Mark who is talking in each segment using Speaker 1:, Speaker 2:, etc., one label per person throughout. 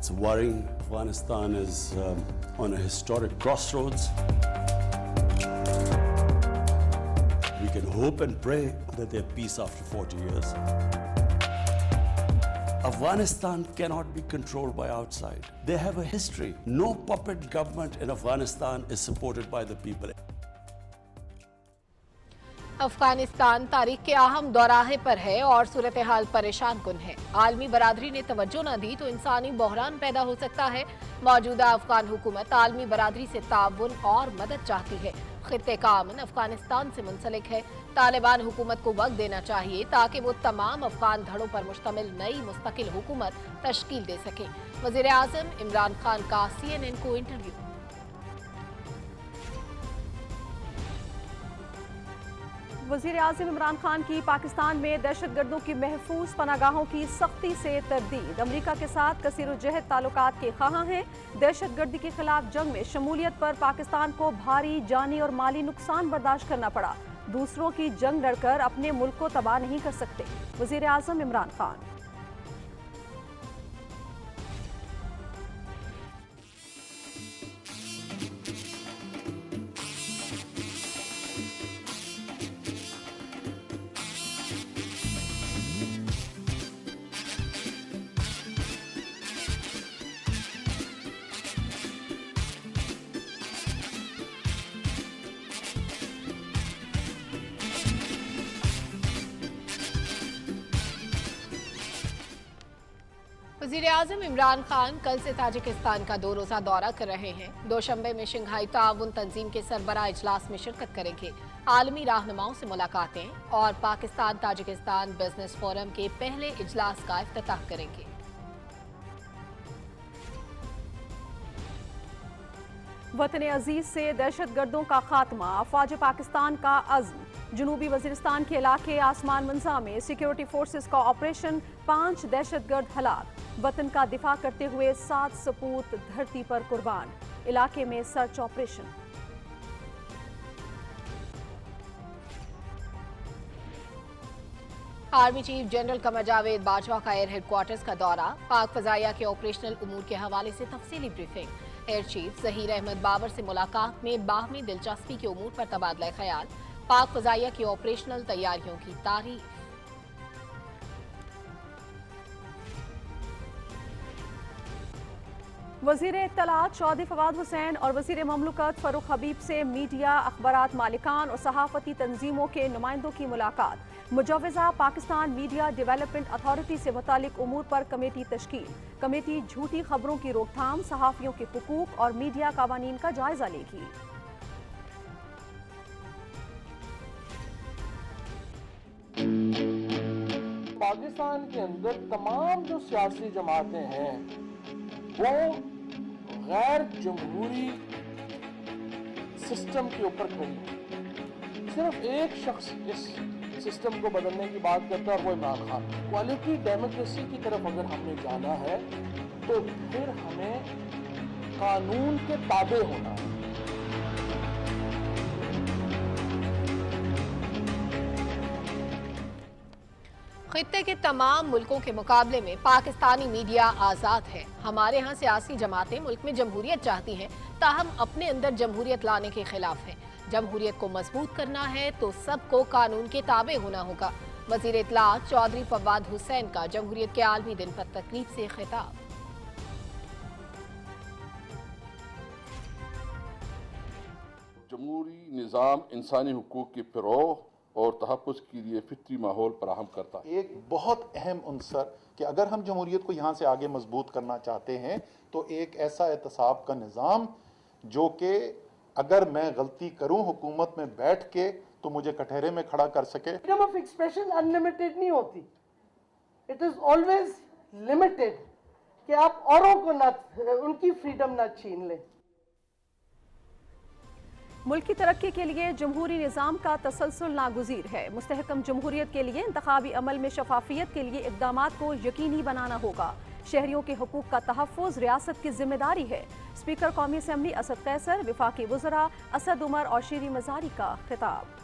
Speaker 1: It's worrying. Afghanistan is on a historic crossroads. We can hope and pray that there's peace after 40 years. Afghanistan cannot be controlled by outside. They have a history. No puppet government in Afghanistan is supported by the people.
Speaker 2: Afghanistan تاریخ کے اہم دوراہے پر ہے اور صورتحال پریشان کن ہے۔ عالمی برادری نے توجہ نہ دی تو انسانی بحران پیدا ہو سکتا ہے۔ موجودہ افغان حکومت عالمی برادری سے تعاون اور مدد چاہتی ہے۔ خطے کا امن افغانستان سے منسلک ہے۔ طالبان حکومت کو وقت دینا چاہیے تاکہ وہ تمام افغان دھڑوں پر مشتمل نئی مستقل حکومت تشکیل دے سکے۔ وزیر اعظم عمران خان کا CNN کو انٹرویو۔
Speaker 3: وزیر اعظم عمران خان کی پاکستان میں دہشت گردوں کی محفوظ پناہ گاہوں کی سختی سے تردید۔ امریکہ کے ساتھ کثیر الجہت تعلقات کے خواہاں ہیں۔ دہشت گردی کے خلاف جنگ میں شمولیت پر پاکستان کو بھاری جانی اور مالی نقصان برداشت کرنا پڑا۔ دوسروں کی جنگ لڑ کر اپنے ملک کو تباہ نہیں کر سکتے۔ وزیر اعظم عمران خان۔
Speaker 2: وزیر اعظم عمران خان کل سے تاجکستان کا 2 روزہ دورہ کر رہے ہیں۔ دوشنبے میں شنگھائی تعاون تنظیم کے سربراہ اجلاس میں شرکت کریں گے۔ عالمی رہنماؤں سے ملاقاتیں اور پاکستان تاجکستان بزنس فورم کے پہلے اجلاس کا افتتاح کریں گے۔
Speaker 3: وطن عزیز سے دہشت گردوں کا خاتمہ، افواج پاکستان کا عزم۔ جنوبی وزیرستان کے علاقے آسمان منزا میں سیکیورٹی فورسز کا آپریشن، 5 دہشت گرد ہلاک۔ وطن کا دفاع کرتے ہوئے 7 سپوت دھرتی پر قربان۔ علاقے میں search operation.
Speaker 2: Army chief general Qamar Javed Bajwa کا ایئر ہیڈ کوارٹرز کا دورہ، پاک فضائیہ کے آپریشنل امور کے حوالے سے تفصیلی بریفنگ۔ ایئر چیف ظہیر احمد بابر سے ملاقات میں باہمی دلچسپی کے امور پر تبادلہ خیال۔ پاک فضائیہ کی آپریشنل تیاریوں کی تعریف۔
Speaker 3: وزیر اطلاعات چودھری فواد حسین اور وزیر مملکت فاروق حبیب سے میڈیا، اخبارات مالکان اور صحافتی تنظیموں کے نمائندوں کی ملاقات۔ مجوزہ پاکستان میڈیا ڈیولپمنٹ اتھارٹی سے متعلق امور پر کمیٹی تشکیل۔ کمیٹی جھوٹی خبروں کی روک تھام، صحافیوں کے حقوق اور میڈیا قوانین کا جائزہ لے گی۔
Speaker 4: پاکستان کے اندر تمام جو سیاسی جماعتیں ہیں وہ غیر جمہوری سسٹم کے اوپر کھڑی ہیں۔ صرف ایک شخص اس سسٹم کو بدلنے کی بات کرتا ہے اور وہ عمران خان۔ کوالٹی ڈیموکریسی کی طرف اگر ہم نے جانا ہے تو پھر ہمیں قانون کے تابع ہونا ہے۔
Speaker 2: خطے کے تمام ملکوں کے مقابلے میں پاکستانی میڈیا آزاد ہے۔ ہمارے ہاں سیاسی جماعتیں ملک میں جمہوریت چاہتی ہیں، تاہم اپنے اندر جمہوریت لانے کے خلاف ہیں۔ جمہوریت کو مضبوط کرنا ہے تو سب کو قانون کے تابع ہونا ہوگا۔ وزیر اطلاعات چودھری فواد حسین کا جمہوریت کے عالمی دن پر تقریب سے خطاب۔
Speaker 5: جمہوری نظام انسانی حقوق کی فروغ اور تحفظ کے لیے فطری ماحول فراہم کرتا ہے۔
Speaker 6: ایک بہت اہم عنصر کہ اگر ہم جمہوریت کو یہاں سے آگے مضبوط کرنا چاہتے ہیں تو ایک ایسا احتساب کا نظام جو کہ اگر میں غلطی کروں حکومت میں بیٹھ کے تو مجھے کٹہرے میں کھڑا کر سکے۔
Speaker 7: فریڈم آف ایکسپریشن انلمیٹڈ نہیں ہوتی، اٹ از آلویز لمیٹڈ، کہ آپ اوروں کو نہ ان کی فریڈم نہ چھین لیں۔
Speaker 3: ملک کی ترقی کے لیے جمہوری نظام کا تسلسل ناگزیر ہے۔ مستحکم جمہوریت کے لیے انتخابی عمل میں شفافیت کے لیے اقدامات کو یقینی بنانا ہوگا۔ شہریوں کے حقوق کا تحفظ ریاست کی ذمہ داری ہے۔ اسپیکر قومی اسمبلی اسد قیصر، وفاقی وزراء اسد عمر اور شیریں مزاری کا خطاب۔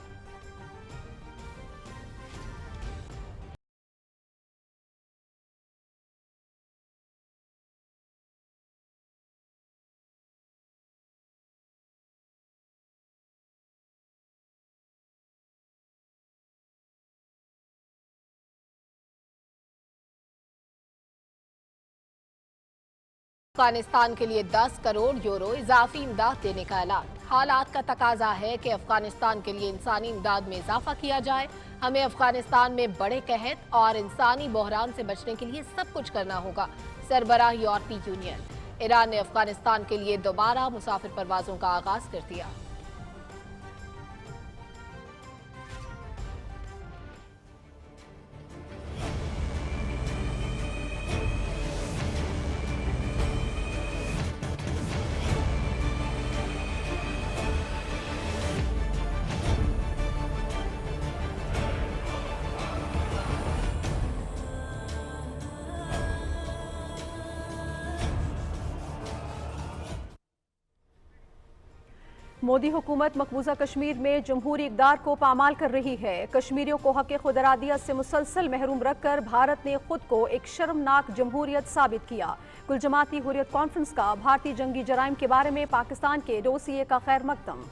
Speaker 2: افغانستان کے لیے 10 کروڑ یورو اضافی امداد دینے کا اعلان۔ حالات کا تقاضا ہے کہ افغانستان کے لیے انسانی امداد میں اضافہ کیا جائے۔ ہمیں افغانستان میں بڑے قحط اور انسانی بحران سے بچنے کے لیے سب کچھ کرنا ہوگا، سربراہ یورپی یونین۔ ایران نے افغانستان کے لیے دوبارہ مسافر پروازوں کا آغاز کر دیا۔
Speaker 3: مودی حکومت مقبوضہ کشمیر میں جمہوری اقدار کو پامال کر رہی ہے۔ کشمیریوں کو حق خود ارادیت سے مسلسل محروم رکھ کر بھارت نے خود کو ایک شرمناک جمہوریت ثابت کیا۔ کل جماعتی حریت کانفرنس کا بھارتی جنگی جرائم کے بارے میں پاکستان کے ڈوسیے کا خیر مقدم۔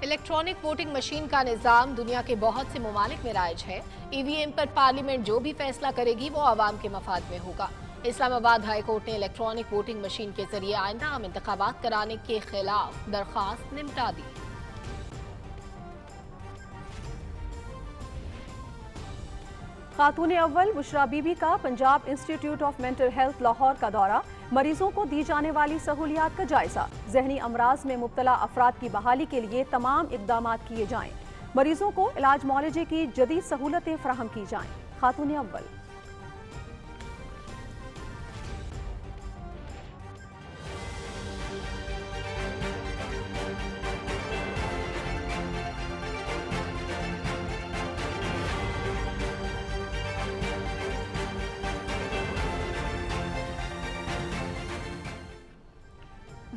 Speaker 2: الیکٹرانک ووٹنگ مشین کا نظام دنیا کے بہت سے ممالک میں رائج ہے۔ ای وی ایم پر پارلیمنٹ جو بھی فیصلہ کرے گی وہ عوام کے مفاد میں ہوگا۔ اسلام آباد ہائی کورٹ نے الیکٹرانک ووٹنگ مشین کے ذریعے آئندہ عام انتخابات کرانے کے خلاف درخواست نمٹا دی۔
Speaker 3: خاتون اول بشرا بی بی کا Punjab institute of mental health Lahore کا دورہ، مریضوں کو دی جانے والی سہولیات کا جائزہ۔ ذہنی امراض میں مبتلا افراد کی بحالی کے لیے تمام اقدامات کیے جائیں، مریضوں کو علاج معالجے کی جدید سہولتیں فراہم کی جائیں۔ خاتون اول۔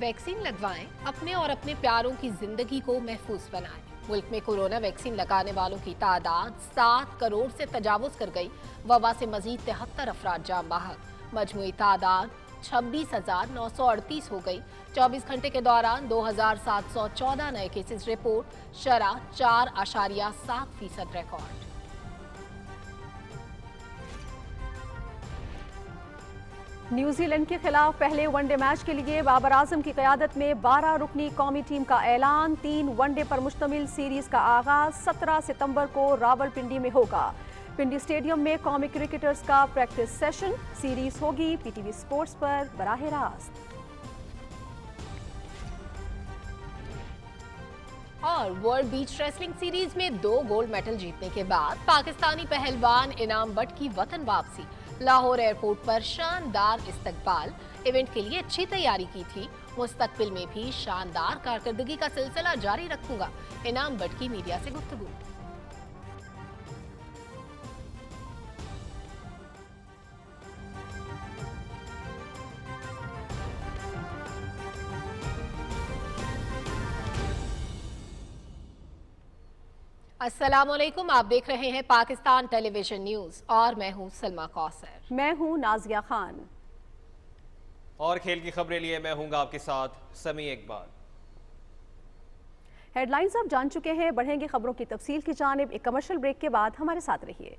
Speaker 2: ویکسین لگوائیں، اپنے اور اپنے پیاروں کی زندگی کو محفوظ بنائیں۔ ملک میں کورونا ویکسین لگانے والوں کی تعداد 7 کروڑ سے تجاوز کر گئی۔ وبا سے مزید 73 افراد جاں بحق، مجموعی تعداد 26,938 ہو گئی۔ 24 گھنٹے کے دوران 2,714 نئے کیسز رپورٹ، شرح 4.7% ریکارڈ۔
Speaker 3: نیوزی لینڈ کے خلاف پہلے ون ڈے میچ کے لیے بابر اعظم کی قیادت میں 12 رکنی قومی ٹیم کا اعلان۔ 3 ون ڈے پر مشتمل سیریز کا آغاز 17 ستمبر کو راولپنڈی میں ہوگا۔ پنڈی اسٹیڈیم میں قومی کرکٹرز کا پریکٹس سیشن۔ سیریز ہوگی پی ٹی وی سپورٹس پر براہ راست۔
Speaker 2: اور ورلڈ بیچ ریسلنگ سیریز میں 2 گولڈ میڈل جیتنے کے بعد پاکستانی پہلوان انعام بٹ کی وطن واپسی۔ لاہور ایئرپورٹ پر شاندار استقبال، ایونٹ کے لیے اچھی تیاری کی تھی۔ مستقبل میں بھی شاندار کارکردگی کا سلسلہ جاری رکھوں گا، انعام بٹ کی میڈیا سے گفتگو۔ السلام علیکم، آپ دیکھ رہے ہیں پاکستان ٹیلی ویژن نیوز اور میں ہوں سلما کوثر۔
Speaker 3: میں ہوں نازیہ خان۔
Speaker 8: اور کھیل کی خبریں لیے میں ہوں گا آپ کے ساتھ سمیع اقبال۔
Speaker 3: ہیڈ لائنز آپ جان چکے ہیں، بڑھیں گے خبروں کی تفصیل کی جانب۔ ایک کمرشل بریک کے بعد ہمارے ساتھ رہیے۔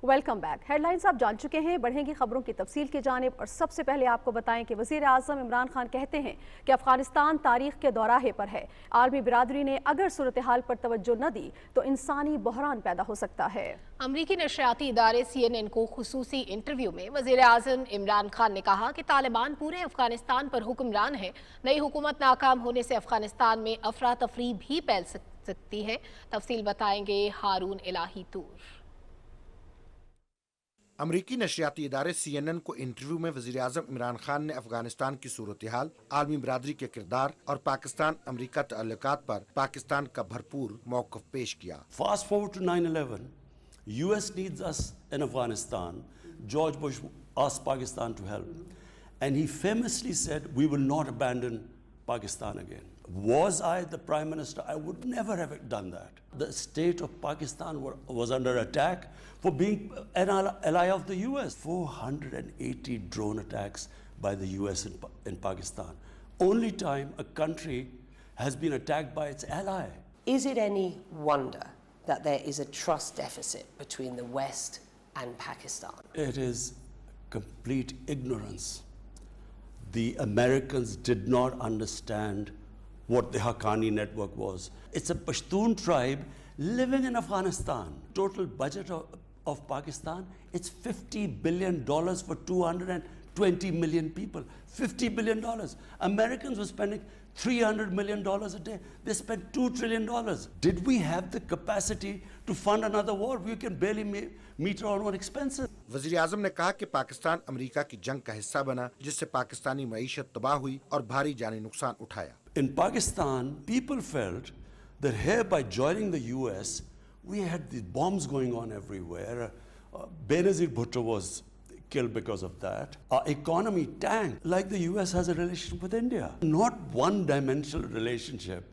Speaker 3: Welcome back. हेडलाइंस आप जान चुके हैं, बढ़ेंगी खबरों की तफसील की जानिब। और सबसे पहले आपको बताएं कि वज़ीर आज़म इमरान खान कहते हैं कि अफगानिस्तान तारीख के दौराहे पर है। आर्मी बिरादरी ने अगर सूरत हाल पर तवज्जो न दी तो इंसानी बहरान पैदा हो सकता है।
Speaker 2: अमरीकी नशरियाती इदारे CNN को खुसूसी इंटरव्यू में वज़ीर आज़म इमरान खान ने कहा कि तालिबान पूरे अफगानिस्तान पर हुक्मरान है। नई हुकूमत नाकाम होने से अफगानिस्तान में अफरा तफरी भी फैल सकती है। तफसील बताएंगे हारून इलाही तूर।
Speaker 9: अमरीकी नशरियाती इदारे CNN को इंटरव्यू में वज़ीर आज़म इमरान खान ने अफगानिस्तान की सूरत हाल, आलमी बिरादरी के किरदार और पाकिस्तान अमरीका ताल्लुकात पर पाकिस्तान का भरपूर मौक़िफ़ पेश किया।
Speaker 1: Fast forward to 9/11, US needs us in Afghanistan. George Bush asked Pakistan to help, and he famously said, "We will not abandon Pakistan again." Was I the Prime Minister, I would never have done that. The state of Pakistan was under attack for being an ally of the US. 480 drone attacks by the US in Pakistan. Only time a country has been attacked by its ally.
Speaker 10: Is it any wonder that there is a trust deficit between the West and Pakistan?
Speaker 1: It is complete ignorance. The Americans did not understand what the Haqqani network was. It's a Pashtun tribe living in Afghanistan. Total budget of Pakistan, it's $50 billion for 220 million people. $50 billion. Americans were spending $300 million a day. They spent $2 trillion. Did we have the capacity to fund another war? We can barely meet our own expenses.
Speaker 9: वज़ीर आज़म ने कहा कि पाकिस्तान अमरीका की जंग का हिस्सा बना, जिससे पाकिस्तानी मईशत तबाह हुई और भारी जानी नुकसान उठाया।
Speaker 1: In Pakistan, people felt that here by joining the US, we had these bombs going on everywhere. Benazir Bhutto was killed because of that. Our economy tanked, like the US has a relationship with India. Not one-dimensional relationship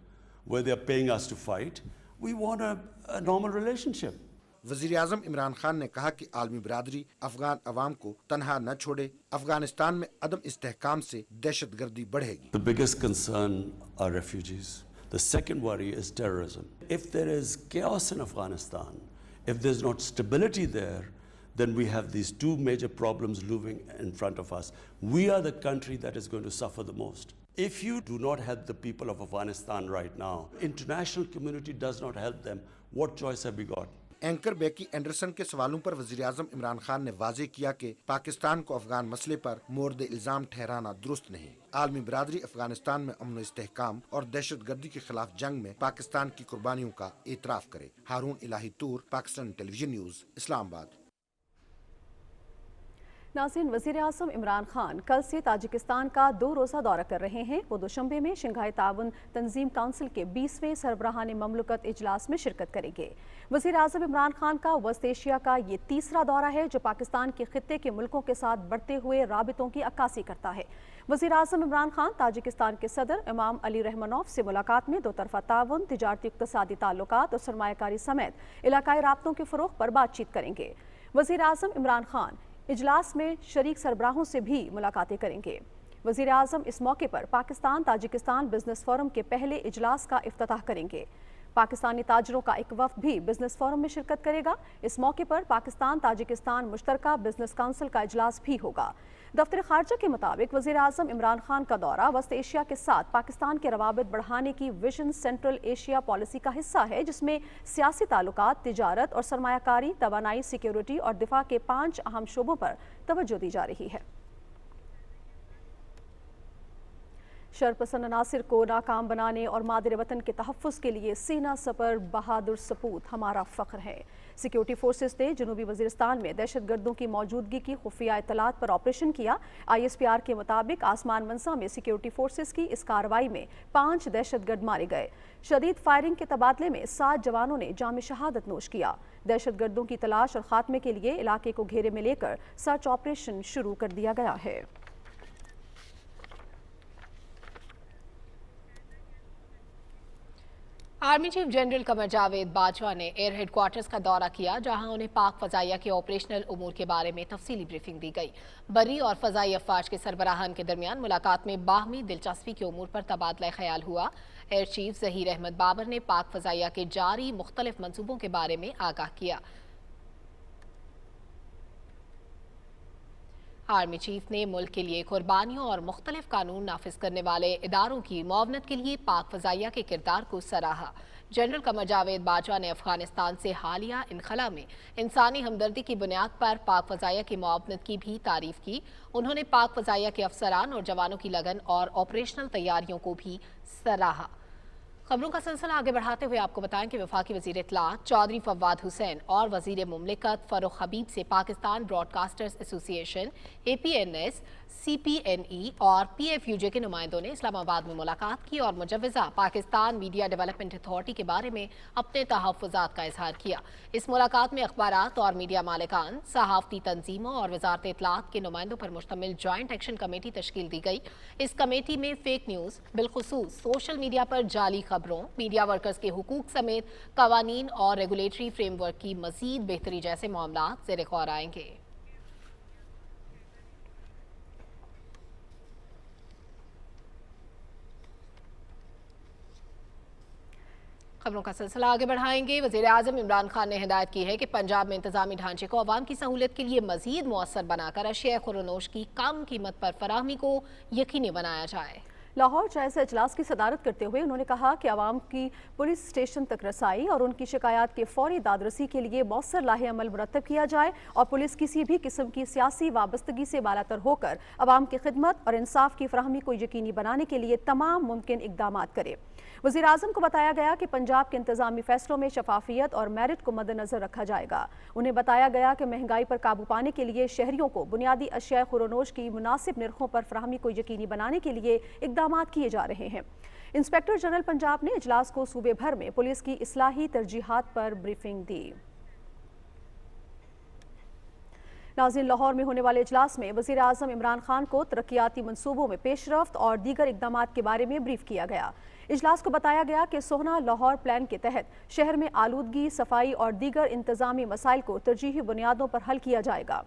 Speaker 1: where they're paying us to fight. We want a normal relationship.
Speaker 9: वज़ीर आज़म इमरान खान ने कहा कि आलमी बिरादरी अफगान अवाम को तनहा न छोड़े। अफगानिस्तान में अदम इस्तेहकाम से दहशतगर्दी बढ़ेगी।
Speaker 1: The biggest concern are refugees. The second worry is terrorism. If there is chaos in Afghanistan, if there's not stability there, then we have these two major problems looming in front of us. We are the country that is going to suffer the most. If you do not help the people of Afghanistan right now, international community does not help them, what choice have we got?
Speaker 9: Anchor Becky Anderson के सवालों पर वज़ीर आज़म इमरान खान ने वाज़ेह किया कि पाकिस्तान को अफगान मसले पर मोर्द इल्ज़ाम ठहराना दुरुस्त नहीं। आलमी बिरादरी अफगानिस्तान में अमन इस्तेहकाम और दहशतगर्दी के खिलाफ जंग में पाकिस्तान की कुर्बानियों का एतराफ़ करे। हारून इलाही तूर, पाकिस्तान टेलीविजन न्यूज़, इस्लामाबाद।
Speaker 3: नाज़रीन, वज़ीर आज़म इमरान खान कल से ताजिकिस्तान का 2 रोज़ा दौरा कर रहे हैं। वो दुशंबे में शंघाई ताउन तंजीम काउंसिल के 20वें सरबराहान ममलकत इजलास में शिरकत करेंगे। वज़ीर आज़म इमरान खान का वस्त एशिया का ये तीसरा दौरा है जो पाकिस्तान के खित्ते के मुल्कों के साथ बढ़ते हुए राबितों की अक्कासी करता है। वज़ीर आज़म इमरान खान ताजिकिस्तान के सदर इमाम अली रहमानोफ से मुलाकात में 2 तरफ़ा ताउन, तिजारती इक़्तिसादी ताल्लुकात और सरमायाकारी समेत इलाकाई राब्तों के फ़रोग़ पर बातचीत करेंगे। वज़ीर आज़म इमरान खान इजलास में शरीक सरबराहों से भी मुलाकातें करेंगे। वज़ीर आज़म इस मौके पर पाकिस्तान ताजिकिस्तान बिजनेस फोरम के पहले इजलास का इफ्तिताह करेंगे। पाकिस्तानी ताजरों का एक वफ़द भी बिजनेस फोरम में शिरकत करेगा। इस मौके पर पाकिस्तान ताजिकिस्तान मुश्तरका बिजनेस काउंसिल का इजलास भी होगा। दफ्तर खारजा के मुताबिक वज़ीर आज़म इमरान खान का दौरा वस्त एशिया के साथ पाकिस्तान के रवाबित बढ़ाने की विजन सेंट्रल एशिया पॉलिसी का हिस्सा है, जिसमें सियासी ताल्लुकात, तिजारत और सरमायाकारी, तवानाई, सिक्योरिटी और दिफा के 5 अहम शोबों पर तवज्जो दी जा रही है। शरपसंद अनासिर को नाकाम बनाने और मादर वतन के तहफ़्फ़ुज़ के लिए सीना सपर बहादुर सपूत हमारा फ़ख्र है। सिक्योरिटी फोर्सेस ने जनूबी वज़ीरिस्तान में दहशतगर्दों की मौजूदगी की खुफिया इत्तलात पर ऑपरेशन किया। ISPR के मुताबिक आसमान मंसा में सिक्योरिटी फोर्सेस की इस कार्रवाई में 5 दहशतगर्द मारे गए। शदीद फायरिंग के तबादले में 7 जवानों ने जाम शहादत नोश किया। दहशतगर्दों की तलाश और ख़ात्मे के लिए इलाके को घेरे में लेकर सर्च ऑपरेशन शुरू कर दिया गया है।
Speaker 2: Army chief general Qamar Javed Bajwa ने एयर हेडक्वार्टर्स का दौरा किया, जहां उन्हें पाक फ़ज़ाइया के ऑपरेशनल उमूर के बारे में तफसीली ब्रीफिंग दी गई। बरी और फ़ज़ाई अफवाज के सरबराहान के दरमियान मुलाकात में बाहमी दिलचस्पी के उमूर पर तबादला ख्याल हुआ। एयर चीफ ज़हीर अहमद बाबर ने पाक फ़ज़ाइया के जारी मुख्तलिफ मंसूबों के बारे में आगाह किया। आर्मी चीफ ने मुल्क के लिए कुर्बानियों और मुख्तलिफ कानून नाफिज करने वाले इदारों की मुआवनत के लिए पाक फजाइया के किरदार को सराहा। जनरल कमर जावेद बाजवा ने अफगानिस्तान से हालिया इनखला में इंसानी हमदर्दी की बुनियाद पर पाक फजाइया की मुआवनत की भी तारीफ की। उन्होंने पाक फजाइया के अफसरान और जवानों की लगन और ऑपरेशनल तैयारियों को भी सराहा। खबरों का सिलसिला आगे बढ़ाते हुए आपको बताएं कि वफाकी वजीर इत्तलात चौधरी फवाद हुसैन और वजीर मुमलिकत फरूख हबीब से Pakistan broadcasters association APNS, CPNE और PFUJ के नुमाइंदों ने इस्लामाबाद में मुलाकात की और मुजव्वज़ा पाकिस्तान मीडिया डेवलपमेंट अथॉरिटी के बारे में अपने तहफ़्फ़ुज़ात का इजहार किया। इस मुलाकात में अखबारात और मीडिया मालिकान, सहाफ़ती तंजीमों और वज़ारत इत्तलात के नुमाइंदों पर मुश्तमिल जॉइंट एक्शन कमेटी तश्कील दी गई। इस कमेटी में फेक न्यूज़, बिलखुसूस सोशल मीडिया पर जाली खबरों, मीडिया वर्कर्स के हुकूक समेत कवानीन और रेगुलेटरी फ्रेमवर्क की मज़ीद बेहतरी जैसे मामलात ज़ेर गौर आएंगे। खबरों का सिलसिला आगे बढ़ाएंगे। वज़ीर आज़म इमरान खान ने हिदायत की है कि पंजाब में इंतजामी ढांचे को अवाम की सहूलियत के लिए मजीद मुअस्सर बनाकर अशिया खुरनोश की कम कीमत पर फराहमी को यकीनी बनाया जाए।
Speaker 3: लाहौर जायजा इजलास की सदारत करते हुए उन्होंने कहा कि आवाम की पुलिस स्टेशन तक रसाई और उनकी शिकायत के फौरी दादरसी के लिए मौसर लाहे अमल मुरतब किया जाए और पुलिस किसी भी किस्म की सियासी वाबस्तगी से बालातर होकर आवाम की खिदमत और इंसाफ की फराहमी को यकीनी बनाने के लिए तमाम मुमकिन इकदाम करे। वज़ीर आज़म को बताया गया कि पंजाब के इंतजामी फैसलों में शफाफियत और मेरिट को मद्देनजर रखा जाएगा। उन्हें बताया गया कि महंगाई पर काबू पाने के लिए शहरियों को बुनियादी अशिया खुरनोश की मुनासिब निरखों पर फराहमी को यकीनी बनाने के लिए इकदाम किए जा रहे हैं। इंस्पेक्टर जनरल पंजाब ने इजलास को सूबे भर में पुलिस की इस्लाही तरजीहात पर ब्रीफिंग दी। नाज़रीन, लाहौर में होने वाले इजलास में वज़ीर आज़म इमरान खान को तरक्याती मनसूबों में पेशरफ्त और दीगर इकदाम के बारे में ब्रीफ किया गया। इजलास को बताया गया कि सोहना लाहौर प्लान के तहत शहर में आलूदगी, सफाई और दीगर इंतजामी मसाइल को तरजीही बुनियादों पर हल किया जाएगा।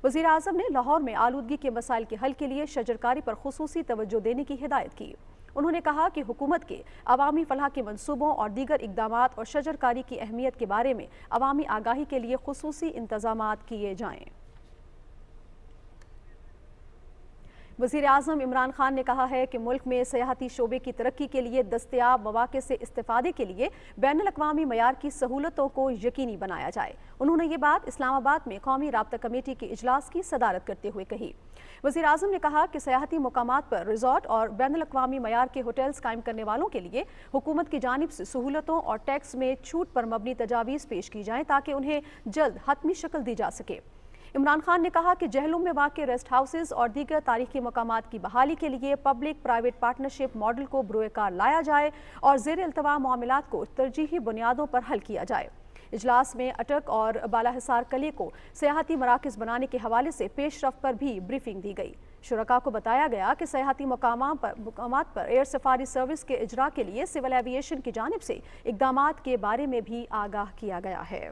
Speaker 3: वज़ीर आज़म ने लाहौर में आलूदगी के मसाइल के हल के लिए शजरकारी पर खुसूसी तवज्जो देने की हिदायत की। उन्होंने कहा कि हुकूमत के अवामी फलाह के मनसूबों और दीगर इकदामात और शजरकारी की अहमियत के बारे में अवामी आगाही के लिए खुसूसी इंतजामात किए जाएँ। वज़ीर आज़म इमरान खान ने कहा है कि मुल्क में सयाहती शोबे की तरक्की के लिए दस्तयाब मौक़े से इस्तेफ़ादे के लिए बैनुल अक़वामी मयार की सहूलतों को यकीनी बनाया जाए। उन्होंने ये बात इस्लामाबाद में कौमी राब्ता कमेटी के इजलास की सदारत करते हुए कही। वज़ीर आज़म ने कहा कि सयाहती मुकामात पर रिजॉर्ट और बैनुल अक़वामी मयार के होटल्स कायम करने वालों के लिए हुकूमत की जानिब से सहूलतों और टैक्स में छूट पर मबनी तजावीज़ पेश की जाएँ ताकि उन्हें जल्द हतमी शक्ल दी जा सके। इमरान खान ने कहा कि जहलुम में वाक़े रेस्ट हाउसेज और दीगर तारीखी मकामात की बहाली के लिए पब्लिक प्राइवेट पार्टनरशिप मॉडल को बरोएकार लाया जाए और ज़ेर इल्तवा मामलात को तरजीही बुनियादों पर हल किया जाए। इजलास में अटक और बालाहिसार कले को सयाहती मराकज़ बनाने के हवाले से पेशरफ्त पर भी ब्रीफिंग दी गई। शुरका को बताया गया कि सयाहती मकामात पर एयर सफारी सर्विस के इजरा के लिए सिविल एविएशन की जानिब से इकदामात के बारे में भी आगाह किया गया है।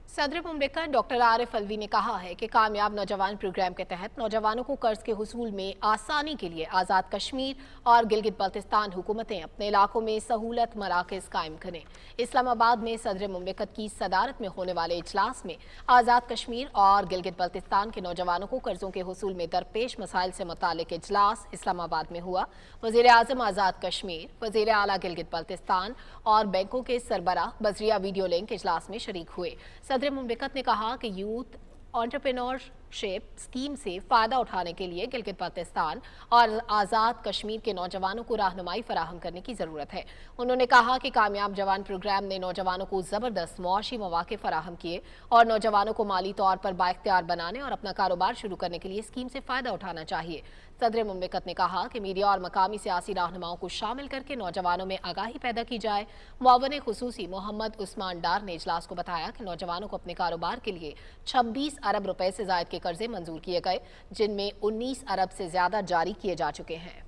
Speaker 2: सदर मुमलिकत डॉक्टर आरिफ अलवी ने कहा है कि कामयाब नौजवान प्रोग्राम के तहत नौजवानों को कर्ज के हुसूल में आसानी के लिए आज़ाद कश्मीर और गिलगित बल्तिस्तान हुकूमतें अपने इलाकों में सहूलत मराकज़ कायम करें। इस्लामाबाद में सदर मुमलिकत की सदारत में होने वाले इजलास में आज़ाद कश्मीर और गिलगित बल्तिस्तान के नौजवानों को कर्जों के हुसूल में दरपेश मसाइल से मुतालिक इजलास इस्लामाबाद में हुआ। वज़ीर आज़म आज़ाद कश्मीर, वज़ीर आला गिलगित बल्तिस्तान और बैंकों के सरबराह बजरिया वीडियो लिंक इजलास में शरीक हुए। सदर मुमलिकत ने कहा कि यूथ एंटरप्रेन्योरशिप स्कीम से फ़ायदा उठाने के लिए गिलगित बल्तिस्तान और आज़ाद कश्मीर के नौजवानों को रहनुमाई फराहम करने की ज़रूरत है। उन्होंने कहा कि कामयाब जवान प्रोग्राम ने नौजवानों को ज़बरदस्त मुआशी मौक़े फराहम किए और नौजवानों को माली तौर पर बाइख्तियार बनाने और अपना कारोबार शुरू करने के लिए स्कीम से फ़ायदा उठाना चाहिए। सदर मुमलिकत ने कहा कि मीडिया और मकामी सियासी रहनुमाओं को शामिल करके नौजवानों में आगाही पैदा की जाए। मुआवन खुसूसी मोहम्मद उस्मान डार ने इजलास को बताया कि नौजवानों को अपने कारोबार के लिए 26 अरब रुपए से ज़ायद के कर्जे मंजूर किए गए, जिनमें 19 अरब से ज़्यादा जारी किए जा चुके हैं।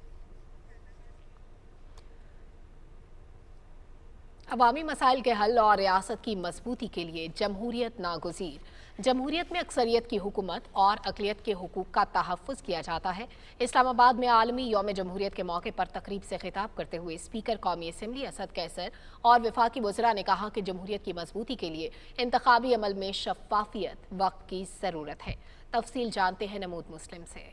Speaker 2: अवामी मसाइल के हल और रियासत की मजबूती के लिए जमहूरियत नागुज़ीर। जमहूरियत में अक्सरियत की हुकूमत और अक़लियत के हुकूक का तहफ़्फ़ुज़ किया जाता है। इस्लामाबाद में आलमी यौम जमहूरियत के मौके पर तकरीब से खिताब करते हुए स्पीकर कौमी असम्बली असद कैसर और वफाकी वज़रा ने कहा कि जमहूरियत की मजबूती के लिए इंतखाबी अमल में शफ़ाफ़ियत वक्त की ज़रूरत है। तफसील जानते हैं नमूद मुस्लिम से।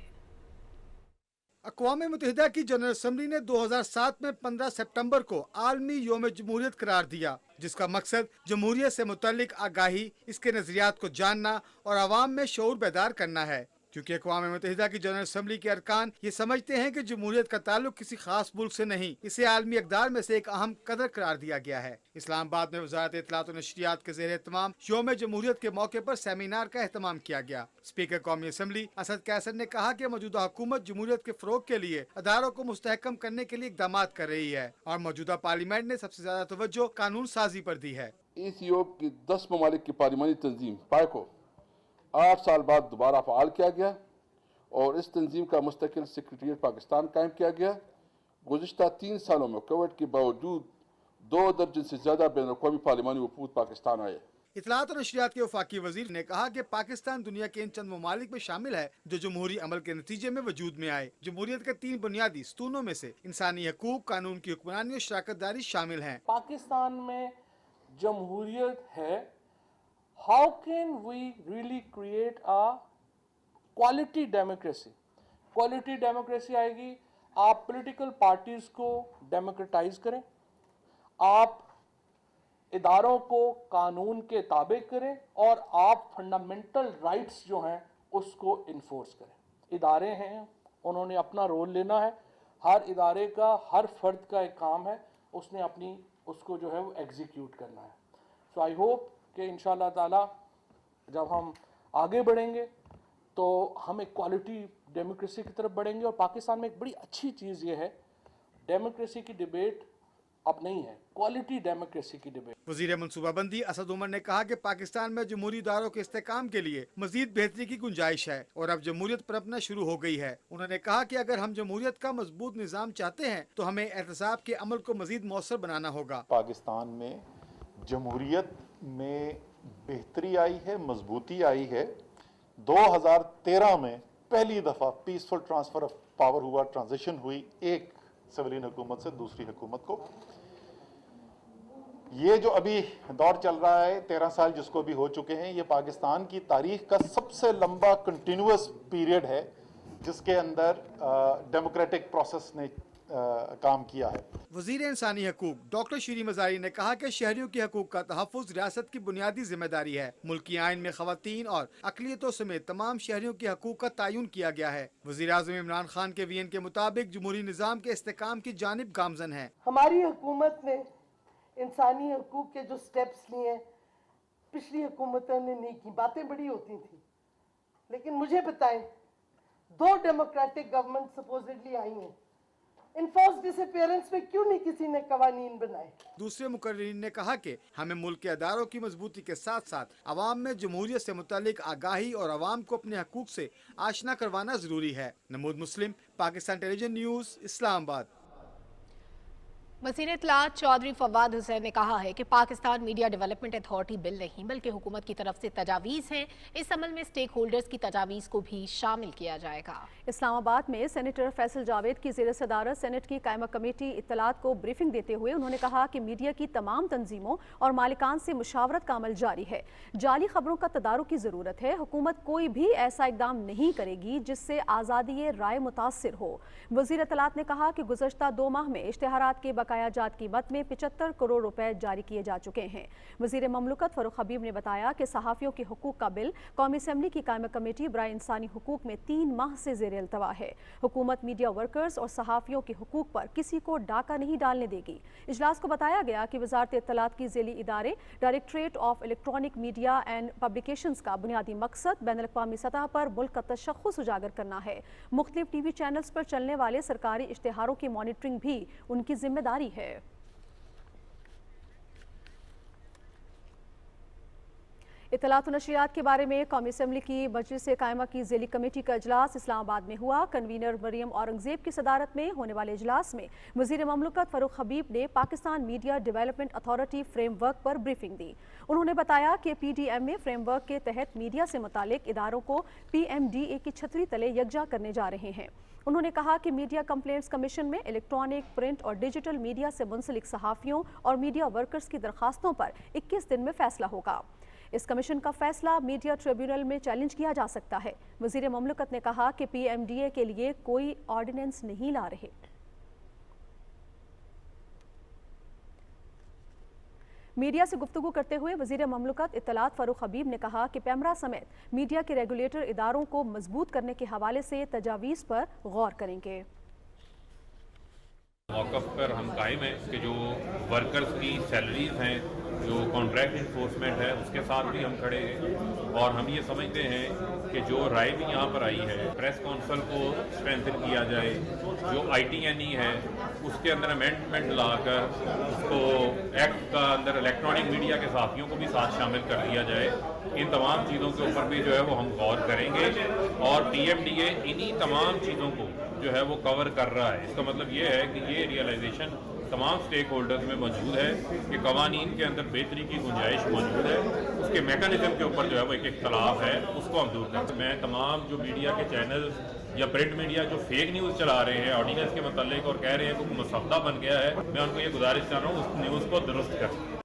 Speaker 11: अक़वाम मुत्तहिदा की जनरल असम्बली ने 2007 में 15 सितंबर को आलमी यौम जमहूरियत करार दिया, जिसका मकसद जमहूरियत से मुतल्लिक आगाही, इसके नज़रियात को जानना और आवाम में शऊर बेदार करना है। क्योंकि अक़वाम मुत्तहिदा की जनरल असम्बली के अरकान ये समझते हैं कि जमहूरियत का ताल्लुक किसी खास मुल्क से नहीं, इसे आलमी अक़दार में से एक अहम कदर करार दिया गया है। इस्लामाबाद में वज़ारत इत्तलात और नशरियात के ज़ेर एहतमाम यौम जमहूरियत के मौके पर सेमिनार का एहतमाम किया गया। स्पीकर कौमी असम्बली असद कैसर ने कहा कि मौजूदा हुकूमत जमहूरियत के फ़रोग़ के लिए अदारों को मुस्तहकम करने के लिए इक़दाम कर रही है और मौजूदा पार्लियामेंट ने सबसे ज़्यादा तवज्जो कानून साजी पर दी है।
Speaker 5: इस योग की 10 ममालिक की पार्लिमानी तंजीम पाए को 8 साल बाद दोबारा फ़ाल किया गया और इस तंजीम का मुस्तकिल सेक्रेटरीट पाकिस्तान कायम किया गया। गुज़िश्ता 3 सालों में कोविड के बावजूद 2 दर्जन से ज़्यादा बैनुल-अक़वामी पार्लिमानी वफूद पाकिस्तान आए।
Speaker 11: इत्तलात और नशरियात के वफाकी वज़ीर ने कहा कि पाकिस्तान दुनिया के इन चंद ममालिक में शामिल है जो जमहूरी अमल के नतीजे में वजूद में आए। जमहूरियत के 3 बुनियादी स्तूनों में से इंसानी हकूक, कानून की हुक्मरानी और शराकतदारी शामिल हैं।
Speaker 4: पाकिस्तान में जमहूरियत है, how can we really create a quality democracy? Quality democracy आएगी, आप पॉलिटिकल पार्टीज को डेमोक्रेटाइज करें, आप इदारों को कानून के ताबे करें और आप फंडामेंटल राइट्स जो हैं उसको इन्फोर्स करें। इदारे हैं, उन्होंने अपना रोल लेना है, हर इदारे का, हर फर्द का एक काम है, उसने अपनी उसको जो है वो एग्जीक्यूट करना है। सो आई होप कि इंशाअल्लाह ताला जब हम आगे बढ़ेंगे तो हम एक क्वालिटी डेमोक्रेसी की तरफ बढ़ेंगे। और पाकिस्तान में एक बड़ी अच्छी चीज़ ये है, डेमोक्रेसी की डिबेट अब नहीं है, क्वालिटी डेमोक्रेसी की डिबेट।
Speaker 11: वज़ीर मनसूबाबंदी असद उमर ने कहा कि पाकिस्तान में जमहूरी इदारों के इस्तेकाम के लिए मजीद बेहतरी की गुंजाइश है और अब जमहूरियत पनपना शुरू हो गई है। उन्होंने कहा कि अगर हम जमहूरियत का मजबूत निज़ाम चाहते हैं तो हमें एहतसाब के अमल को मजीद मौसर बनाना होगा।
Speaker 6: पाकिस्तान में जमहूरियत में बेहतरी आई है, मजबूती आई है। 2013 में पहली दफ़ा पीसफुल ट्रांसफ़र ऑफ पावर हुआ, ट्रांजिशन हुई एक सिविलियन हुकूमत से दूसरी हुकूमत को। ये जो अभी दौर चल रहा है 13 साल जिसको भी हो चुके हैं, ये पाकिस्तान की तारीख का सबसे लंबा कंटिन्यूअस पीरियड है जिसके अंदर डेमोक्रेटिक प्रोसेस ने काम किया है।
Speaker 11: वज़ीर इंसानी हकूक डॉक्टर शीरी मज़ारी ने कहा कि शहरियों के हकूक का तहफ़्फ़ुज़ रियासत की बुनियादी जिम्मेदारी है। मुल्की आइन में ख़वातीन और अक़लियतों समेत तमाम शहरियों के हकूक का तयन किया गया है। वज़ीर आज़म इमरान खान के वीएन के मुताबिक जमहूरी निज़ाम के इस्तेकाम की जानिब गामज़न है।
Speaker 7: हमारी हुकूमत ने इंसानी हकूक के जो स्टेप्स लिए पिछली हुकूमतों ने नहीं की। बातें बड़ी होती थी, लेकिन मुझे बताएं, 2 डेमोक्रेटिक गवर्नमेंट सपोजिटली आई हैं, इनफोर्स डिसअपीयरेंस में क्यों नहीं किसी ने कवानीन बनाए? दूसरे
Speaker 11: मुकर्रीरीन ने कहा कि हमें मुल्क के अदारों की मजबूती के साथ साथ अवाम में जमहूरियत से मुतालिक आगाही और अवाम को अपने हकूक से आशना करवाना जरूरी है। नमूद मुस्लिम, पाकिस्तान टेलीविजन न्यूज़, इस्लामाबाद।
Speaker 2: वज़ीर इत्तलात चौधरी फवाद हुसैन ने कहा है कि Pakistan media development authority bill नहीं बल्कि हुकूमत की तरफ से तजावीज़ हैं। इस अमल में स्टेक होल्डर्स की तजावीज़ को भी शामिल किया जाएगा।
Speaker 3: इस्लामाबाद में सेनेटर फैसल जावेद की ज़ेर सदारत सेनेट की कायमा कमेटी इत्तलात को ब्रीफिंग देते हुए उन्होंने कहा कि मीडिया की तमाम तंजीमों और मालिकान से मुशावरत का अमल जारी है। जाली खबरों का तदारुक की ज़रूरत है। हुकूमत कोई भी ऐसा इकदाम नहीं करेगी जिससे आज़ादी राय मुतासिर हो। वज़ीर इत्तलात ने कहा कि गुज़श्ता 2 माह में इश्तिहारात के बकाया जात कीमत में 75 करोड़ रुपए जारी किए जा चुके हैं। वज़ीर ममलकत फ़ारूक हबीब ने बताया कि सहाफ़ियों के हुकूक का बिल कौमी असम्बली की कायमा कमेटी बराए इंसानी हुकूक में 3 माह से ज़ेर अल्तवा है। हुकूमत मीडिया वर्कर्स और सहाफ़ियों के हुकूक पर किसी को डाका नहीं डालने देगी। इजलास को बताया गया कि वज़ारत इत्तलात की ज़ेली इदारे directorate of electronic media and publications का बुनियादी मकसद बैनुल अक़वामी सतह पर मुल्क का तशख़्ख़ुस उजागर करना है। मुख्तलिफ TV चैनल्स पर चलने वाले सरकारी इश्तिहारों की मॉनिटरिंग भी उनकी जिम्मेदारी है। इत्तलात और नशरियात के बारे में कौमी असम्बली की मजलिस कायमा की ज़ेली कमेटी का इजलास इस्लामाबाद में हुआ। कन्वीनर मरियम औरंगजेब की सदारत में होने वाले इजलास में वज़ीर ममलकत फ़ारूक हबीब ने Pakistan media development authority framework पर ब्रीफिंग दी। उन्होंने बताया कि PDMA फ्रेमवर्क के तहत मीडिया से मुतालिक इदारों को PMDA की छतरी तले यकजा करने जा रहे हैं। उन्होंने कहा कि मीडिया कंप्लेंट्स कमीशन में इलेक्ट्रॉनिक, प्रिंट और डिजिटल मीडिया से मुंसलिक सहाफ़ियों और मीडिया वर्कर्स की दरखास्तों पर 21 दिन में फैसला होगा। इस कमीशन का फैसला मीडिया ट्रिब्यूनल में चैलेंज किया जा सकता है। वज़ीर ममलकत ने कहा कि PMDA के लिए कोई ऑर्डिनेंस नहीं ला रहे। मीडिया से गुफ्तगू करते हुए वज़ीर ममलकत इत्तलात फ़ारूक हबीब ने कहा कि पैमरा समेत मीडिया के रेगुलेटर इदारों को मजबूत करने के हवाले से तजावीज़ पर गौर करेंगे।
Speaker 12: मौक़िफ़ पर हम कायम हैं कि जो वर्कर्स की सैलरीज हैं, जो कॉन्ट्रैक्ट इन्फोर्समेंट है, उसके साथ भी हम खड़े हैं और हम ये समझते हैं कि जो राय भी यहाँ पर आई है, प्रेस काउंसिल को स्ट्रेंथन किया जाए, जो ITNE है उसके अंदर अमेंडमेंट लाकर उसको एक्ट का अंदर इलेक्ट्रॉनिक मीडिया के साथियों को भी साथ शामिल कर दिया जाए। इन तमाम चीज़ों के ऊपर भी जो है वो हम गौर करेंगे और PMDA इन्हीं तमाम चीज़ों को जो है वो कवर कर रहा है। इसका मतलब ये है कि ये रियलाइजेशन तमाम स्टेक होल्डर्स में मौजूद है कि कवानीन के अंदर बेहतरी की गुंजाइश मौजूद है। उसके मेकनिज़म के ऊपर जो है वो एक इख्तलाफ है, उसको हम दूर करें। मैं तमाम जो मीडिया के चैनल्स या प्रिंट मीडिया जो फेक न्यूज़ चला रहे हैं ऑर्डिनेंस के मतलब और कह रहे हैं कि मसवदा बन गया है, मैं उनको ये गुजारिश कर रहा हूँ उस न्यूज़ को दुरुस्त करें।